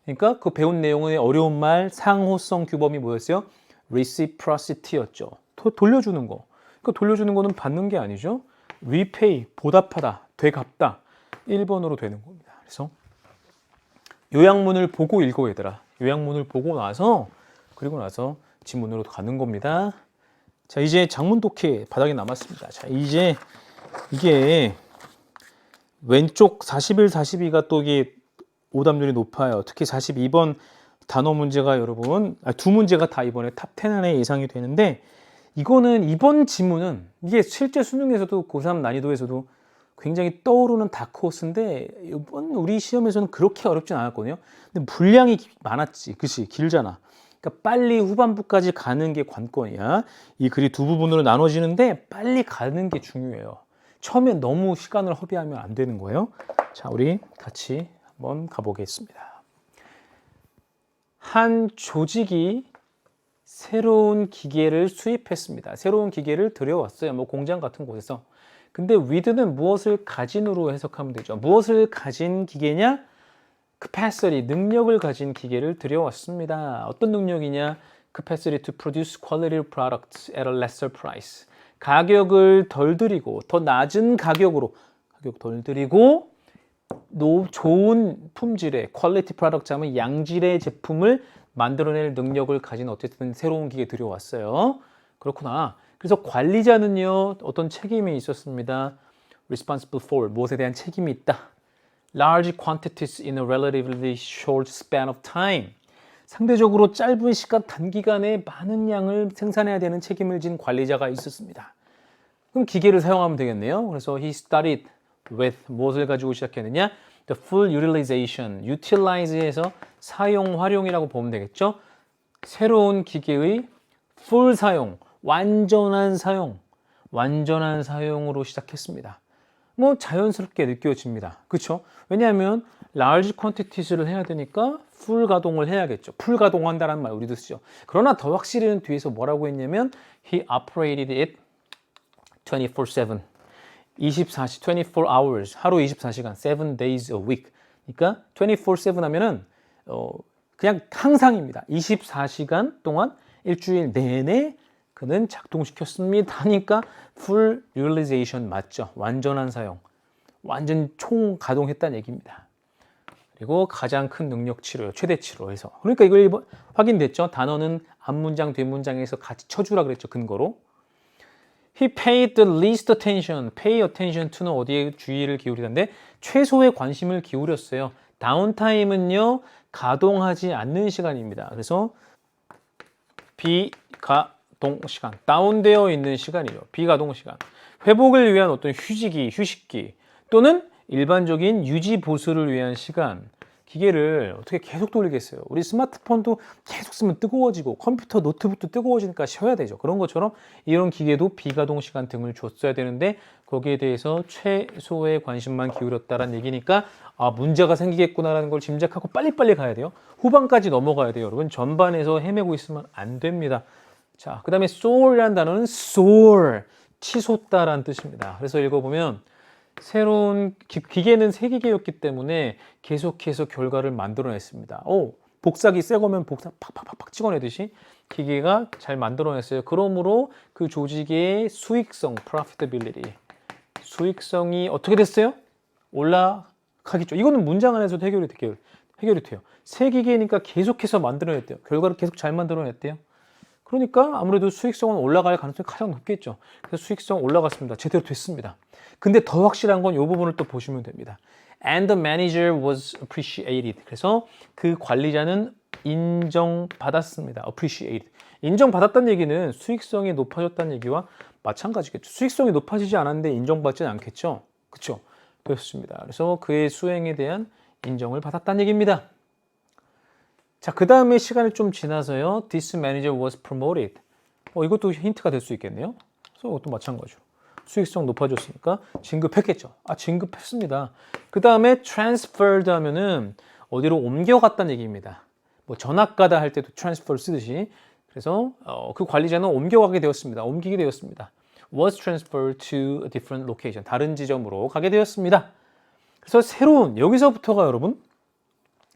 그러니까 그 배운 내용의 어려운 말 상호성 규범이 뭐였어요? reciprocity였죠. 돌려주는 거. 그 돌려주는 거는 받는 게 아니죠. repay, 보답하다, 되갚다. 1번으로 되는 겁니다. 그래서 요약문을 보고 읽어 얘들아. 요약문을 보고 나서 그리고 나서 지문으로 가는 겁니다. 자, 이제 장문 독해 바닥에 남았습니다. 자, 이제 이게 왼쪽 41, 42가 또 이게 오답률이 높아요. 특히 42번 단어 문제가 여러분 두 문제가 다 이번에 탑 10 안에 예상이 되는데 이거는 이번 지문은 이게 실제 수능에서도 고3 난이도에서도 굉장히 떠오르는 다크호스인데 이번 우리 시험에서는 그렇게 어렵진 않았거든요. 근데 분량이 많았지. 그치? 길잖아. 그러니까 빨리 후반부까지 가는 게 관건이야. 이 글이 두 부분으로 나눠지는데 빨리 가는 게 중요해요. 처음에 너무 시간을 허비하면 안 되는 거예요. 자, 우리 같이 한번 가보겠습니다. 한 조직이 새로운 기계를 수입했습니다. 새로운 기계를 들여왔어요. 뭐 공장 같은 곳에서. 근데 with는 무엇을 가진으로 해석하면 되죠. 무엇을 가진 기계냐? capacity, 능력을 가진 기계를 들여왔습니다. 어떤 능력이냐? capacity to produce quality products at a lesser price. 가격을 덜 들이고 더 낮은 가격으로 가격 덜 들이고 좋은 품질의 quality product 하면 양질의 제품을 만들어낼 능력을 가진 어쨌든 새로운 기계 들여왔어요. 그렇구나. 그래서 관리자는요 어떤 책임이 있었습니다. responsible for 무엇에 대한 책임이 있다. large quantities in a relatively short span of time. 상대적으로 짧은 시간 단기간에 많은 양을 생산해야 되는 책임을 진 관리자가 있었습니다. 그럼 기계를 사용하면 되겠네요. 그래서 he started with 무엇을 가지고 시작했느냐? The full utilization, utilize에서 사용, 활용이라고 보면 되겠죠. 새로운 기계의 full 사용, 완전한 사용으로 시작했습니다. 뭐 자연스럽게 느껴집니다. 그렇죠? 왜냐하면 large quantities를 해야 되니까 full 가동을 해야겠죠. 풀 가동한다는 말 우리도 쓰죠. 그러나 더 확실히는 뒤에서 뭐라고 했냐면 he operated it 24/7. 24 hours, 하루 24시간, 7 days a week. 그러니까 24/7 하면은 그냥 항상입니다. 24시간 동안 일주일 내내 그는 작동시켰습니다. 하니까 full utilization 맞죠? 완전한 사용. 완전 총 가동했다는 얘기입니다. 그리고 가장 큰 능력치로요. 최대치로 해서. 그러니까 이걸 확인됐죠? 단어는 앞문장, 뒷문장에서 같이 쳐주라 그랬죠. 근거로. He paid the least attention. Pay attention to는 어디에 주의를 기울이는데 최소의 관심을 기울였어요. 다운타임은요. 가동하지 않는 시간입니다. 그래서 비가동 시간. 다운되어 있는 시간이죠. 비가동 시간. 회복을 위한 어떤 휴식기 또는 일반적인 유지 보수를 위한 시간. 기계를 어떻게 계속 돌리겠어요? 우리 스마트폰도 계속 쓰면 뜨거워지고 컴퓨터, 노트북도 뜨거워지니까 쉬어야 되죠. 그런 것처럼 이런 기계도 비가동 시간 등을 줬어야 되는데 거기에 대해서 최소의 관심만 기울였다는 얘기니까 문제가 생기겠구나라는 걸 짐작하고 빨리빨리 가야 돼요. 후반까지 넘어가야 돼요. 여러분 전반에서 헤매고 있으면 안 됩니다. 자, 그 다음에 soar이라는 단어는 soar, 치솟다라는 뜻입니다. 그래서 읽어보면 새로운 기계는 새 기계였기 때문에 계속해서 결과를 만들어냈습니다. 복사기 새 거면 복사 팍팍팍 찍어내듯이 기계가 잘 만들어냈어요. 그러므로 그 조직의 수익성, profitability, 수익성이 어떻게 됐어요? 올라가겠죠. 이거는 문장 안에서도 해결이 돼요. 새 기계니까 계속해서 만들어냈대요. 결과를 계속 잘 만들어냈대요. 그러니까 아무래도 수익성은 올라갈 가능성이 가장 높겠죠. 그래서 수익성 올라갔습니다. 제대로 됐습니다. 근데 더 확실한 건 이 부분을 또 보시면 됩니다. And the manager was appreciated. 그래서 그 관리자는 인정받았습니다. appreciated. 인정받았다는 얘기는 수익성이 높아졌다는 얘기와 마찬가지겠죠. 수익성이 높아지지 않았는데 인정받지는 않겠죠. 그렇죠? 그렇습니다. 그래서 그의 수행에 대한 인정을 받았다는 얘기입니다. 자, 그 다음에 시간이 좀 지나서요. This manager was promoted. 이것도 힌트가 될 수 있겠네요. 그래서 이것도 마찬가지로. 수익성 높아졌으니까 진급했겠죠. 진급했습니다. 그 다음에 transferred 하면은 어디로 옮겨갔다는 얘기입니다. 뭐 전학 가다 할 때도 transfer 쓰듯이. 그래서 그 관리자는 옮겨가게 되었습니다. 옮기게 되었습니다. was transferred to a different location. 다른 지점으로 가게 되었습니다. 그래서 새로운 여기서부터가 여러분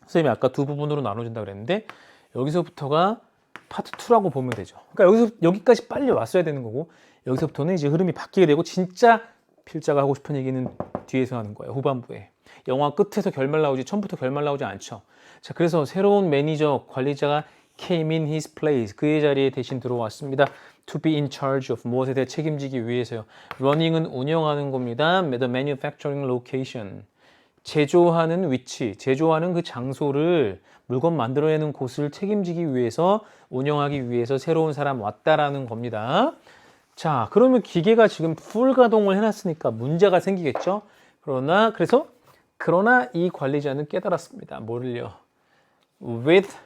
선생님이 아까 두 부분으로 나눠진다 그랬는데 여기서부터가 파트 2라고 보면 되죠. 그러니까 여기까지 빨리 왔어야 되는 거고 여기서부터는 이제 흐름이 바뀌게 되고 진짜 필자가 하고 싶은 얘기는 뒤에서 하는 거예요. 후반부에. 영화 끝에서 결말 나오지 처음부터 결말 나오지 않죠. 자, 그래서 새로운 매니저 관리자가 came in his place. 그의 자리에 대신 들어왔습니다. To be in charge of 무엇에 대해 책임지기 위해서요. running은 운영하는 겁니다. The manufacturing location. 제조하는 위치, 제조하는 그 장소를 물건 만들어내는 곳을 책임지기 위해서 운영하기 위해서 새로운 사람 왔다라는 겁니다. 자, 그러면 기계가 지금 풀 가동을 해놨으니까 문제가 생기겠죠. 그러나 이 관리자는 깨달았습니다. 뭐를요? With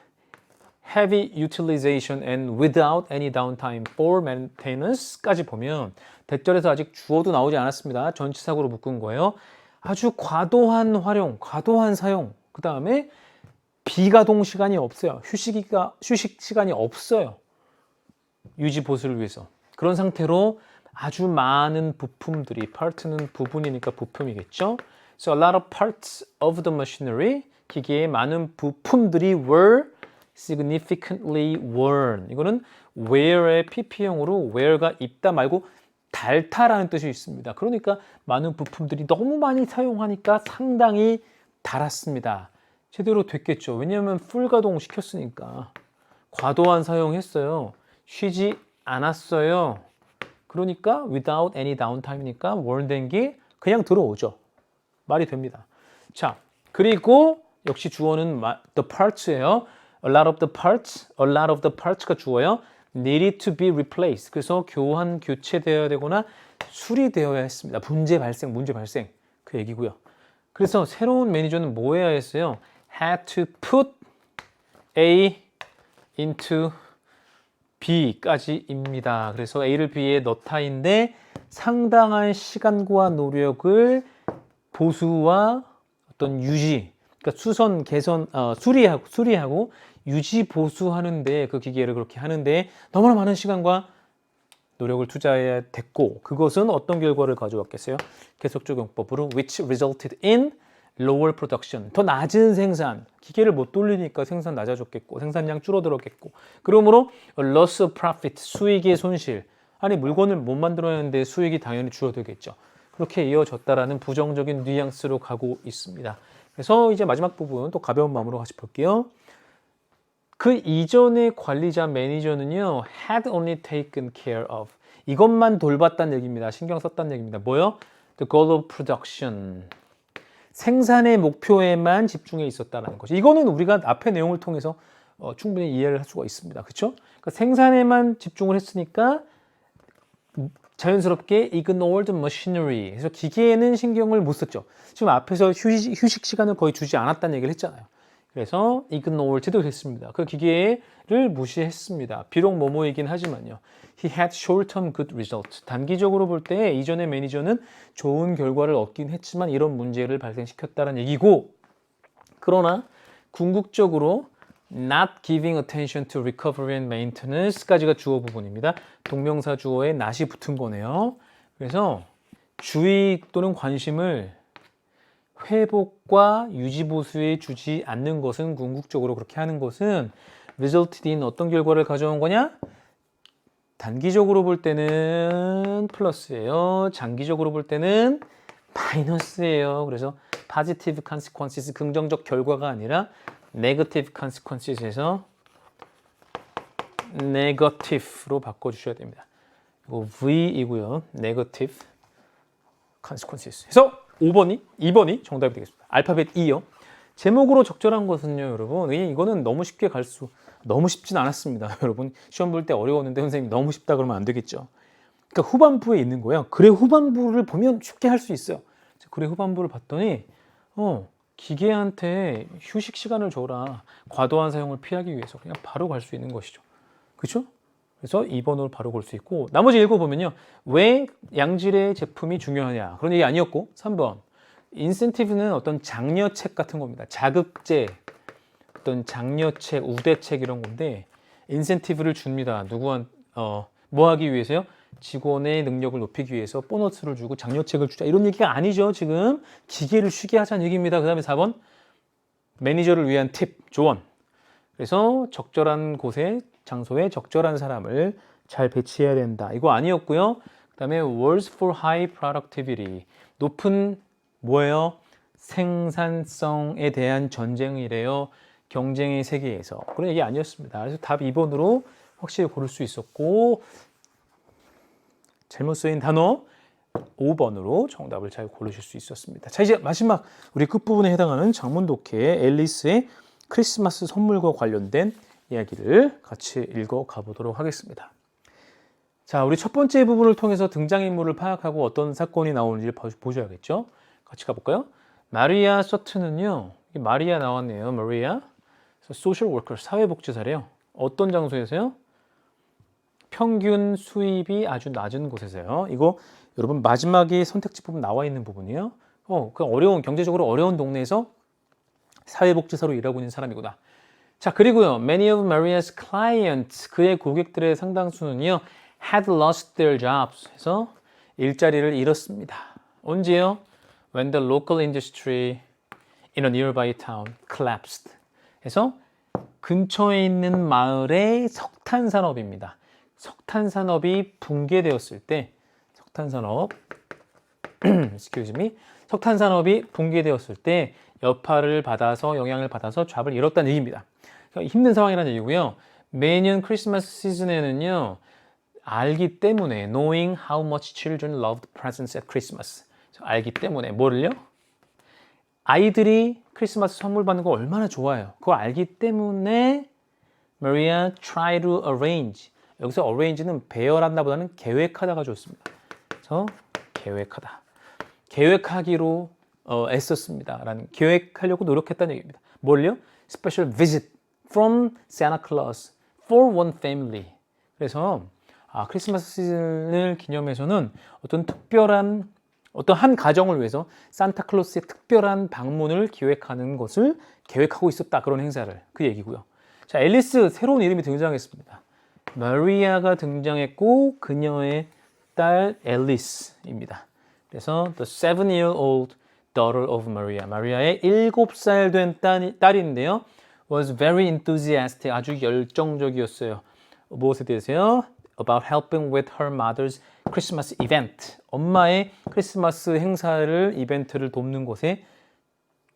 heavy utilization and without any downtime for maintenance까지 보면 대절에서 아직 주어도 나오지 않았습니다. 전치사구로 묶은 거예요. 아주 과도한 활용, 과도한 사용, 그 다음에 비가동 시간이 없어요. 휴식 시간이 없어요. 유지 보수를 위해서. 그런 상태로 아주 많은 부품들이, part는 부분이니까 부품이겠죠. So a lot of parts of the machinery, 기계의 많은 부품들이 were significantly worn. 이거는 wear의 PP형으로 wear가 입다 말고 닳다라는 뜻이 있습니다. 그러니까 많은 부품들이 너무 많이 사용하니까 상당히 닳았습니다. 제대로 됐겠죠. 왜냐하면 풀 가동 시켰으니까. 과도한 사용했어요. 쉬지 않았어요. 그러니까 without any downtime이니까 worn된 게 그냥 들어오죠. 말이 됩니다. 자, 그리고 역시 주어는 the parts예요. A lot of the parts가 주어요. needed to be replaced. 그래서 교체되어야 되거나 수리되어야 했습니다. 문제 발생. 그 얘기고요. 그래서 새로운 매니저는 뭐 해야 했어요? had to put A into B까지입니다. 그래서 A를 B에 넣다인데 상당한 시간과 노력을 보수와 어떤 유지, 그러니까 수선, 개선, 수리하고 유지 보수하는데 그 기계를 그렇게 하는데 너무나 많은 시간과 노력을 투자해야 됐고 그것은 어떤 결과를 가져왔겠어요? 계속적 용법으로 which resulted in lower production. 더 낮은 생산. 기계를 못 돌리니까 생산 낮아졌겠고 생산량 줄어들었겠고 그러므로 loss of profit. 수익의 손실. 아니 물건을 못 만들어내는데 수익이 당연히 줄어들겠죠. 그렇게 이어졌다라는 부정적인 뉘앙스로 가고 있습니다. 그래서 이제 마지막 부분 또 가벼운 마음으로 같이 볼게요. 그 이전의 관리자 매니저는요 had only taken care of 이것만 돌봤다는 얘기입니다. 신경 썼다는 얘기입니다. 뭐요? The goal of production 생산의 목표에만 집중해 있었다는 거죠. 이거는 우리가 앞의 내용을 통해서 충분히 이해를 할 수가 있습니다. 그렇죠? 그러니까 생산에만 집중을 했으니까 자연스럽게 ignored machinery 그래서 기계에는 신경을 못 썼죠. 지금 앞에서 휴식 시간을 거의 주지 않았다는 얘기를 했잖아요. 그래서 ignore 제대로 됐습니다. 그 기계를 무시했습니다. 비록 뭐뭐이긴 하지만요. He had short-term good result. 단기적으로 볼 때 이전의 매니저는 좋은 결과를 얻긴 했지만 이런 문제를 발생시켰다는 얘기고 그러나 궁극적으로 not giving attention to recovery and maintenance까지가 주어 부분입니다. 동명사 주어에 not이 붙은 거네요. 그래서 주의 또는 관심을 회복과 유지보수에 주지 않는 것은 궁극적으로 그렇게 하는 것은 resulted in 어떤 결과를 가져온 거냐? 단기적으로 볼 때는 플러스예요. 장기적으로 볼 때는 마이너스예요. 그래서 positive consequences 긍정적 결과가 아니라 negative consequences에서 negative로 바꿔주셔야 됩니다. 이거 V이고요. negative consequences. 그래서 2번이 정답이 되겠습니다. 알파벳 E요. 제목으로 적절한 것은요, 여러분. 이거는 너무 쉽게 너무 쉽진 않았습니다. 여러분, 시험 볼 때 어려웠는데 선생님이 너무 쉽다 그러면 안 되겠죠. 그러니까 후반부에 있는 거예요. 글의 후반부를 보면 쉽게 할 수 있어요. 글의 후반부를 봤더니, 기계한테 휴식 시간을 줘라. 과도한 사용을 피하기 위해서 그냥 바로 갈 수 있는 것이죠. 그렇죠? 그래서 2번으로 바로 걸 수 있고 나머지 읽어보면요. 왜 양질의 제품이 중요하냐. 그런 얘기 아니었고 3번. 인센티브는 어떤 장려책 같은 겁니다. 자극제, 어떤 장려책, 우대책 이런 건데 인센티브를 줍니다. 뭐 하기 위해서요? 직원의 능력을 높이기 위해서 보너스를 주고 장려책을 주자. 이런 얘기가 아니죠. 지금 기계를 쉬게 하자는 얘기입니다. 그 다음에 4번. 매니저를 위한 팁, 조언. 그래서 적절한 곳에, 장소에 적절한 사람을 잘 배치해야 된다. 이거 아니었고요. 그 다음에 Words for High Productivity. 높은 뭐예요? 생산성에 대한 전쟁이래요. 경쟁의 세계에서. 그런 얘기 아니었습니다. 그래서 답 2번으로 확실히 고를 수 있었고 잘못 쓰인 단어 5번으로 정답을 잘 고르실 수 있었습니다. 자, 이제 마지막 우리 끝부분에 해당하는 장문독해 앨리스의 크리스마스 선물과 관련된 이야기를 같이 읽어가 보도록 하겠습니다. 자, 우리 첫 번째 부분을 통해서 등장인물을 파악하고 어떤 사건이 나오는지 보셔야겠죠. 같이 가볼까요? 마리아 서튼은요. 마리아 나왔네요. 마리아. 소셜 워커, 사회복지사래요. 어떤 장소에서요? 평균 수입이 아주 낮은 곳에서요. 이거 여러분 마지막에 선택지 부분 나와 있는 부분이에요. 그 경제적으로 어려운 동네에서 사회복지사로 일하고 있는 사람이구나. 자, 그리고요. Many of Maria's clients, 그의 고객들의 상당수는요. had lost their jobs. 해서 일자리를 잃었습니다. 언제요? When the local industry in a nearby town collapsed. 해서 근처에 있는 마을의 석탄 산업입니다. 석탄 산업이 붕괴되었을 때, 석탄 산업이 붕괴되었을 때 영향을 받아서 잡을 잃었다는 얘기입니다. 그러니까 힘든 상황이라는 얘기고요. 매년 크리스마스 시즌에는요, 알기 때문에 knowing how much children loved presents at Christmas. 알기 때문에 뭐를요? 아이들이 크리스마스 선물 받는 거 얼마나 좋아해요. 그걸 알기 때문에 Maria tried to arrange. 여기서 arrange는 배열한다보다는 계획하다가 좋습니다. 그래서 계획하기로 애썼습니다. 라는 계획하려고 노력했다는 얘기입니다. 뭘요? Special visit from Santa Claus for one family. 그래서 크리스마스 시즌을 기념해서는 어떤 한 가정을 위해서 산타클로스의 특별한 방문을 기획하는 것을 계획하고 있었다. 그런 행사를. 그 얘기고요. 자, 앨리스 새로운 이름이 등장했습니다. 마리아가 등장했고 그녀의 딸 앨리스입니다. 그래서 the 7-year-old daughter of Maria. 마리아의 7살 된 딸인데요. was very enthusiastic. 아주 열정적이었어요. 무엇에 대해서요? About helping with her mother's Christmas event. 엄마의 크리스마스 이벤트를 돕는 것에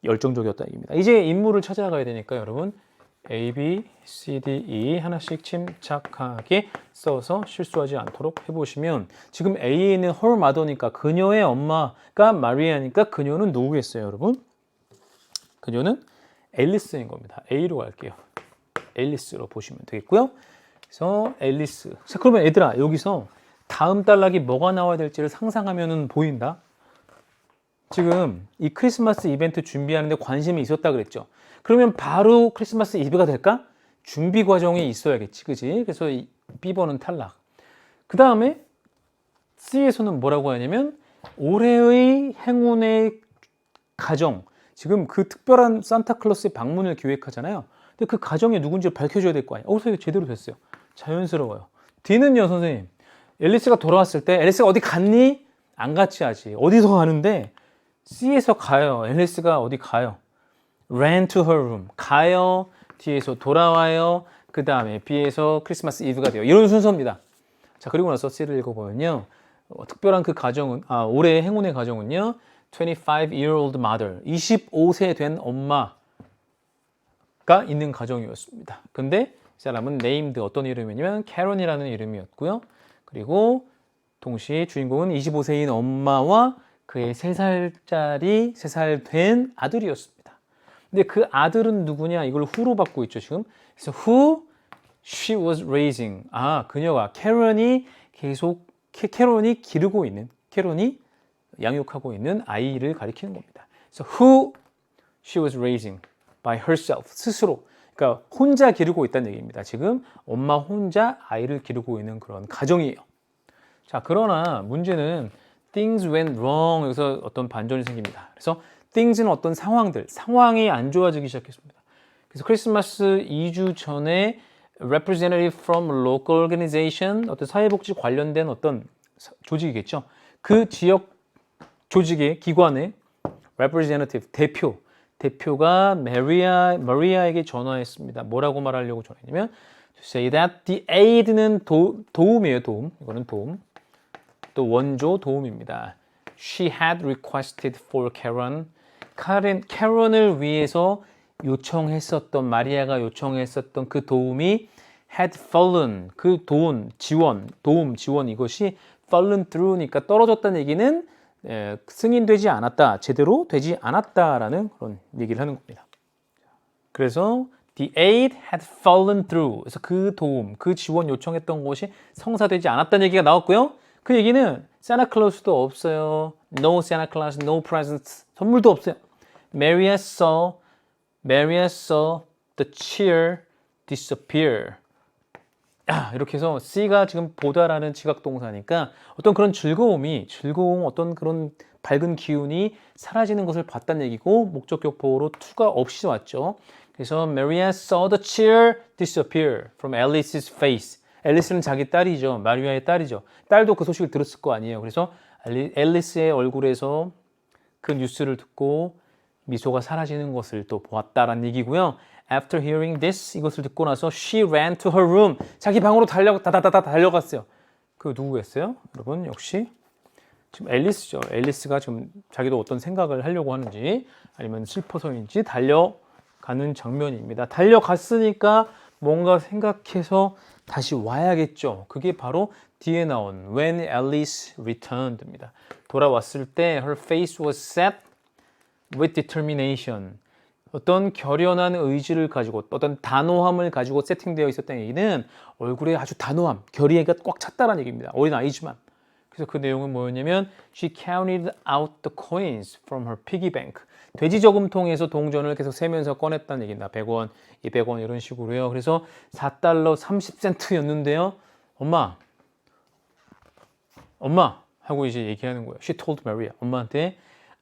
열정적이었다는 얘기입니다. 이제 인물을 찾아가야 되니까 여러분 A, B, C, D, E 하나씩 침착하게 써서 실수하지 않도록 해보시면 지금 A는 her mother니까 그녀의 엄마가 마리아니까 그녀는 누구겠어요, 여러분? 그녀는 앨리스인 겁니다. A로 갈게요. 앨리스로 보시면 되겠고요. 그래서 앨리스. 자, 그러면 얘들아 여기서 다음 단락이 뭐가 나와야 될지를 상상하면 보인다. 지금 이 크리스마스 이벤트 준비하는데 관심이 있었다 그랬죠. 그러면 바로 크리스마스 이브가 될까? 준비 과정이 있어야겠지, 그지? 그래서 이 B번은 탈락. 그 다음에 C에서는 뭐라고 하냐면 올해의 행운의 가정. 지금 그 특별한 산타클로스의 방문을 기획하잖아요. 근데 그 가정이 누군지 밝혀줘야 될 거 아니에요. 이거 제대로 됐어요. 자연스러워요. D는요, 선생님. 앨리스가 돌아왔을 때 앨리스가 어디 갔니? 안 갔지 아직. 어디서 가는데 C에서 가요. 앨리스가 어디 가요? ran to her room. 가요. D에서 돌아와요. 그 다음에 B에서 크리스마스 이브가 돼요. 이런 순서입니다. 자, 그리고 나서 C를 읽어보면요. 특별한 그 가정은, 올해의 행운의 가정은요. 25-year-old mother. 25세 된 엄마가 있는 가정이었습니다. 근데 이 사람은 named 어떤 이름이냐면 캐런이라는 이름이었고요. 그리고 동시에 주인공은 25세인 엄마와 그의 3살 된 아들이었습니다. 근데 그 아들은 누구냐? 이걸 who로 받고 있죠, 지금. 그래서 who she was raising. 그녀가 캐런이 기르고 있는, 캐런이 양육하고 있는 아이를 가리키는 겁니다. 그래서 who she was raising by herself. 스스로. 그러니까 혼자 기르고 있다는 얘기입니다. 지금 엄마 혼자 아이를 기르고 있는 그런 가정이에요. 자, 그러나 문제는 things went wrong. 여기서 어떤 반전이 생깁니다. 그래서 things는 어떤 상황이 안 좋아지기 시작했습니다. 그래서 크리스마스 2주 전에 representative from local organization, 어떤 사회복지 관련된 어떤 조직이겠죠. 그 지역 조직의 기관의 representative, 대표가 마리아에게 전화했습니다. 뭐라고 말하려고 전화했냐면 to say that the aid는 도움이에요. 도움. 이거는 도움. 또 원조 도움입니다. She had requested for Karen을 위해서 요청했었던 마리아가 요청했었던 그 도움이 had fallen 그 도움 지원 이것이 fallen through니까 떨어졌다는 얘기는 승인되지 않았다, 제대로 되지 않았다라는 그런 얘기를 하는 겁니다. 그래서 the aid had fallen through. 그래서 그 도움, 그 지원 요청했던 것이 성사되지 않았다는 얘기가 나왔고요. 그 얘기는 산타클로스도 없어요. No Santa Claus, no presents. 선물도 없어요. Maria saw the cheer disappear. 이렇게 해서 C가 지금 보다라는 지각동사니까 어떤 그런 즐거움, 어떤 그런 밝은 기운이 사라지는 것을 봤다는 얘기고 목적격 보호로 to가 없이 왔죠. 그래서 Maria saw the cheer disappear from Alice's face. 앨리스는 자기 딸이죠. 마리아의 딸이죠. 딸도 그 소식을 들었을 거 아니에요. 그래서 앨리스의 얼굴에서 그 뉴스를 듣고 미소가 사라지는 것을 또 보았다라는 얘기고요. After hearing this, 이것을 듣고 나서 she ran to her room. 자기 방으로 달려갔어요. 그 누구였어요? 여러분 역시 지금 앨리스죠. 앨리스가 지금 자기도 어떤 생각을 하려고 하는지 아니면 슬퍼서인지 달려가는 장면입니다. 달려갔으니까 뭔가 생각해서 다시 와야겠죠. 그게 바로 뒤에 나온 When Alice returned입니다. 돌아왔을 때 her face was set with determination. 어떤 결연한 의지를 가지고 어떤 단호함을 가지고 세팅되어 있었다는 얘기는 얼굴에 아주 단호함, 결의가 꽉 찼다는 얘기입니다. 어린 아이지만. 그래서 그 내용은 뭐였냐면 She counted out the coins from her piggy bank. 돼지 저금통에서 동전을 계속 세면서 꺼냈다는 얘기입니다. 100원, 200원 이런 식으로요. 그래서 4달러 30센트였는데요. 엄마 하고 이제 얘기하는 거예요. She told Maria. 엄마한테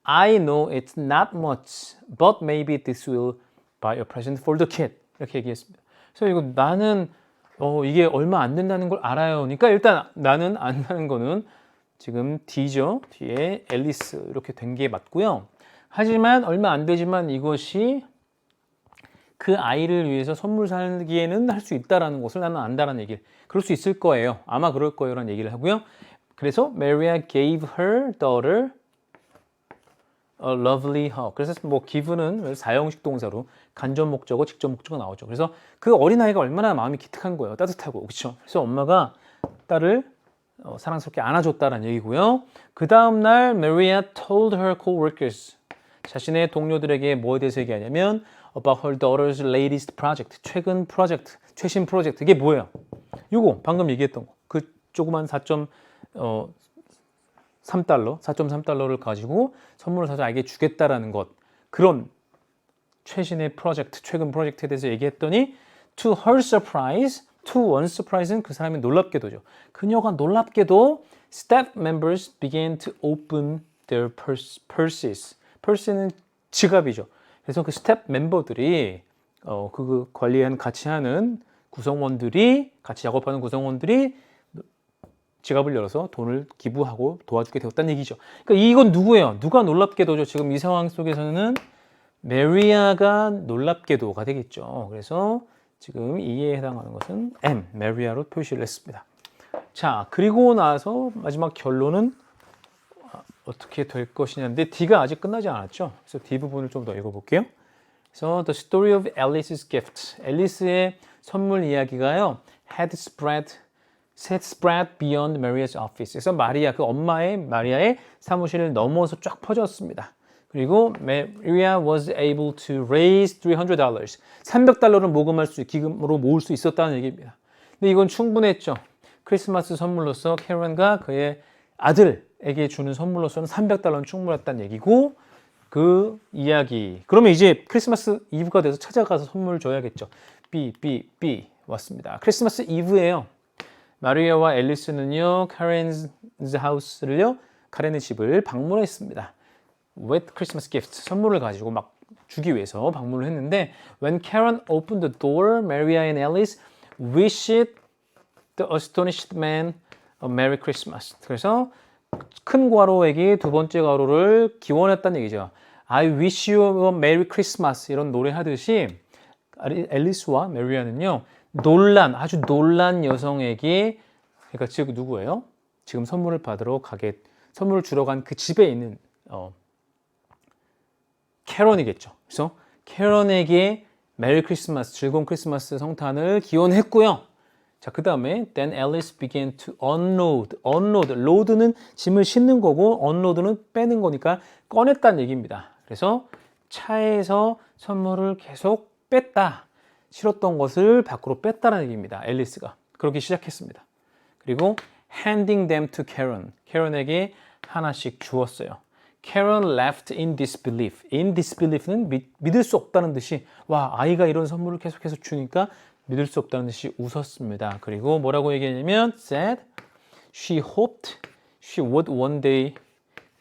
I know it's not much, but maybe this will buy a present for the kid. 이렇게 얘기했습니다. 그래서 이거 나는 이게 얼마 안 된다는 걸 알아요. 그러니까 일단 나는 안다는 거는 지금 D죠. 뒤에 앨리스 이렇게 된 게 맞고요. 하지만 얼마 안 되지만 이것이 그 아이를 위해서 선물 사기에는 할 수 있다라는 것을 나는 안다라는 얘기를. 그럴 수 있을 거예요. 아마 그럴 거예요라는 얘기를 하고요. 그래서 Maria gave her daughter a lovely hug. 그래서 뭐 give는 사형식 동사로 간접 목적어, 직접 목적어 나오죠. 그래서 그 어린아이가 얼마나 마음이 기특한 거예요. 따뜻하고. 그렇죠? 그래서 엄마가 딸을 사랑스럽게 안아줬다라는 얘기고요. 그 다음 날 Maria told her co-workers. 자신의 동료들에게 뭐에 대해서 얘기하냐면 about her daughter's latest project. 최신 프로젝트. 이게 뭐예요? 이거 방금 얘기했던 거. 그 조그만 4.3달러를 가지고 선물을 사서 아이에게 주겠다라는 것. 그런 최신 프로젝트에 대해서 얘기했더니 to her surprise, to one's surprise는 그 사람이 놀랍게도죠. 그녀가 놀랍게도 staff members began to open their purses. purse는 지갑이죠. 그래서 그 스텝 멤버들이 그 관리한 같이 하는 구성원들이 같이 작업하는 구성원들이 지갑을 열어서 돈을 기부하고 도와주게 되었다는 얘기죠. 그러니까 이건 누구예요? 누가 놀랍게도죠. 지금 이 상황 속에서는 메리아가 놀랍게도가 되겠죠. 그래서 지금 이에 해당하는 것은 M, 메리아로 표시를 했습니다. 자, 그리고 나서 마지막 결론은 어떻게 될 것이냐인데 D가 아직 끝나지 않았죠. 그래서 D 부분을 좀 더 읽어볼게요. 그래서 The story of Alice's gift. 앨리스의 선물 이야기가요. had spread beyond Maria's office. 그래서 마리아의 사무실을 넘어서 쫙 퍼졌습니다. 그리고 Maria was able to raise $300. 300달러를 기금으로 모을 수 있었다는 얘기입니다. 근데 이건 충분했죠. 크리스마스 선물로서 캐런과 그의 아들에게 주는 선물로서는 300달러는 충분했다는 얘기고 그 이야기. 그러면 이제 크리스마스 이브가 돼서 찾아가서 선물 줘야겠죠. B 왔습니다. 크리스마스 이브예요. 마리아와 앨리스는요, 카렌's house를요, 카렌의 집을 방문했습니다. With Christmas gift, 선물을 가지고 막 주기 위해서 방문을 했는데, when Karen opened the door, Maria and Alice wished the astonished man a Merry Christmas. 그래서 큰 과로에게 두 번째 과로를 기원했다는 얘기죠. I wish you a Merry Christmas 이런 노래 하듯이 앨리스와 메리아는요, 아주 놀란 여성에게, 그러니까 즉 누구예요? 지금 선물을 주러 간 그 집에 있는 캐런이겠죠. 그래서 캐런에게 메리 크리스마스, 즐거운 크리스마스 성탄을 기원했고요. 자, 그 다음에 then Alice began to unload. load는 짐을 싣는 거고 unload는 빼는 거니까 꺼냈다는 얘기입니다. 그래서 차에서 선물을 계속 뺐다. 실었던 것을 밖으로 뺐다는 얘기입니다. 앨리스가 그렇게 시작했습니다. 그리고 handing them to Karen. 캐런에게 하나씩 주었어요. Karen left in disbelief. in disbelief는 믿을 수 없다는 듯이, 와, 아이가 이런 선물을 계속해서 주니까 믿을 수 없다는 듯이 웃었습니다. 그리고 뭐라고 얘기했냐면 said she hoped she would one day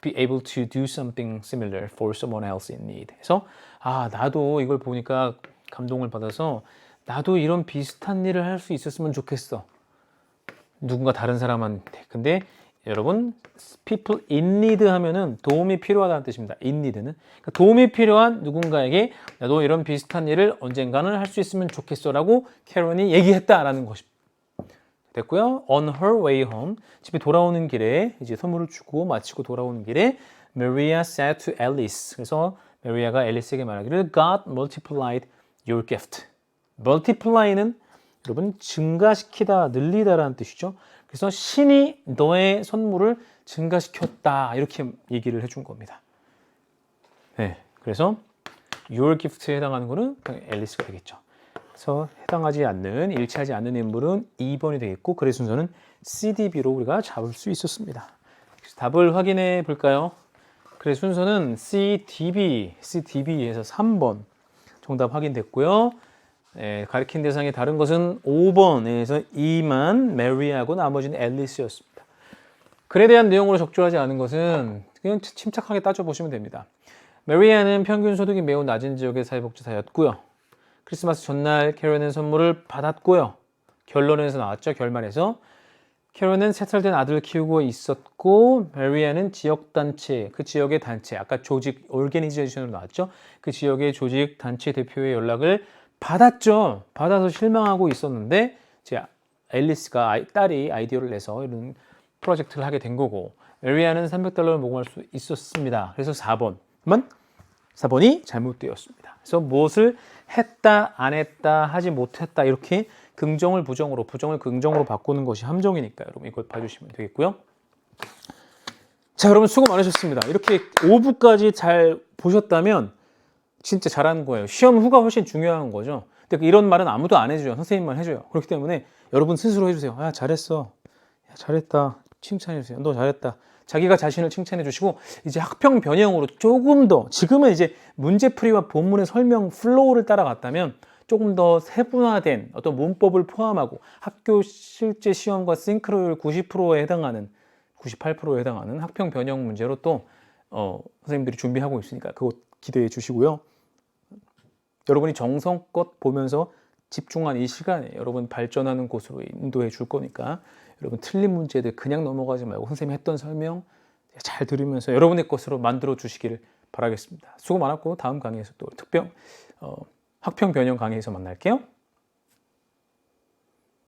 be able to do something similar for someone else in need. 그래서 나도 이걸 보니까 감동을 받아서 나도 이런 비슷한 일을 할 수 있었으면 좋겠어. 누군가 다른 사람한테. 근데 여러분, people in need 하면은 도움이 필요하다는 뜻입니다. in need는. 그러니까 도움이 필요한 누군가에게 나도 이런 비슷한 일을 언젠가는 할 수 있으면 좋겠어 라고 캐런이 얘기했다라는 것이 됐고요. On her way home, 집에 돌아오는 길에 이제 선물을 주고 마치고 돌아오는 길에 Maria said to Alice. 그래서 메리아가 앨리스에게 말하기를 God multiplied your gift. multiply는 여러분 증가시키다, 늘리다라는 뜻이죠. 그래서 신이 너의 선물을 증가시켰다 이렇게 얘기를 해준 겁니다. 네, 그래서 your gift에 해당하는 거는 앨리스가 되겠죠. 그래서 해당하지 않는, 일치하지 않는 인물은 2번이 되겠고, 그의 순서는 CDB로 우리가 잡을 수 있었습니다. 그래서 답을 확인해 볼까요? 그의 순서는 CDB에서 3번 정답 확인됐고요. 가리킨 대상의 다른 것은 5번에서 2만 메리하고 나머지는 앨리스였습니다. 글에 대한 내용으로 적절하지 않은 것은 그냥 침착하게 따져보시면 됩니다. 메리아는 평균 소득이 매우 낮은 지역의 사회복지사였고요. 크리스마스 전날 캐런은 선물을 받았고요. 결론에서 나왔죠. 결말에서 캐런은 3살 된 아들을 키우고 있었고, 메리아는 지역단체, 그 지역의 단체, 아까 조직, 오르게니제이션으로 나왔죠. 그 지역의 조직 단체 대표의 연락을 받았죠. 받아서 실망하고 있었는데 이제 앨리스가 딸이 아이디어를 내서 이런 프로젝트를 하게 된 거고, 메리아는 $300을 모금할 수 있었습니다. 그래서 4번이 잘못되었습니다. 그래서 무엇을 했다, 안 했다, 하지 못했다 이렇게 긍정을 부정으로, 부정을 긍정으로 바꾸는 것이 함정이니까 여러분 이걸 봐주시면 되겠고요. 자, 여러분 수고 많으셨습니다. 이렇게 5부까지 잘 보셨다면 진짜 잘하는 거예요. 시험 후가 훨씬 중요한 거죠. 근데 이런 말은 아무도 안 해줘요. 선생님만 해줘요. 그렇기 때문에 여러분 스스로 해주세요. 잘했어. 잘했다. 칭찬해주세요. 너 잘했다. 자기가 자신을 칭찬해 주시고, 이제 학평 변형으로 조금 더, 지금은 이제 문제풀이와 본문의 설명 플로우를 따라갔다면 조금 더 세분화된 어떤 문법을 포함하고 학교 실제 시험과 싱크로율 90%에 해당하는, 98%에 해당하는 학평 변형 문제로 또 선생님들이 준비하고 있으니까 그거 기대해 주시고요. 여러분이 정성껏 보면서 집중한 이 시간에 여러분 발전하는 곳으로 인도해 줄 거니까 여러분 틀린 문제들 그냥 넘어가지 말고 선생님이 했던 설명 잘 들으면서 여러분의 것으로 만들어 주시기를 바라겠습니다. 수고 많았고 다음 강의에서 또 학평 변형 강의에서 만날게요.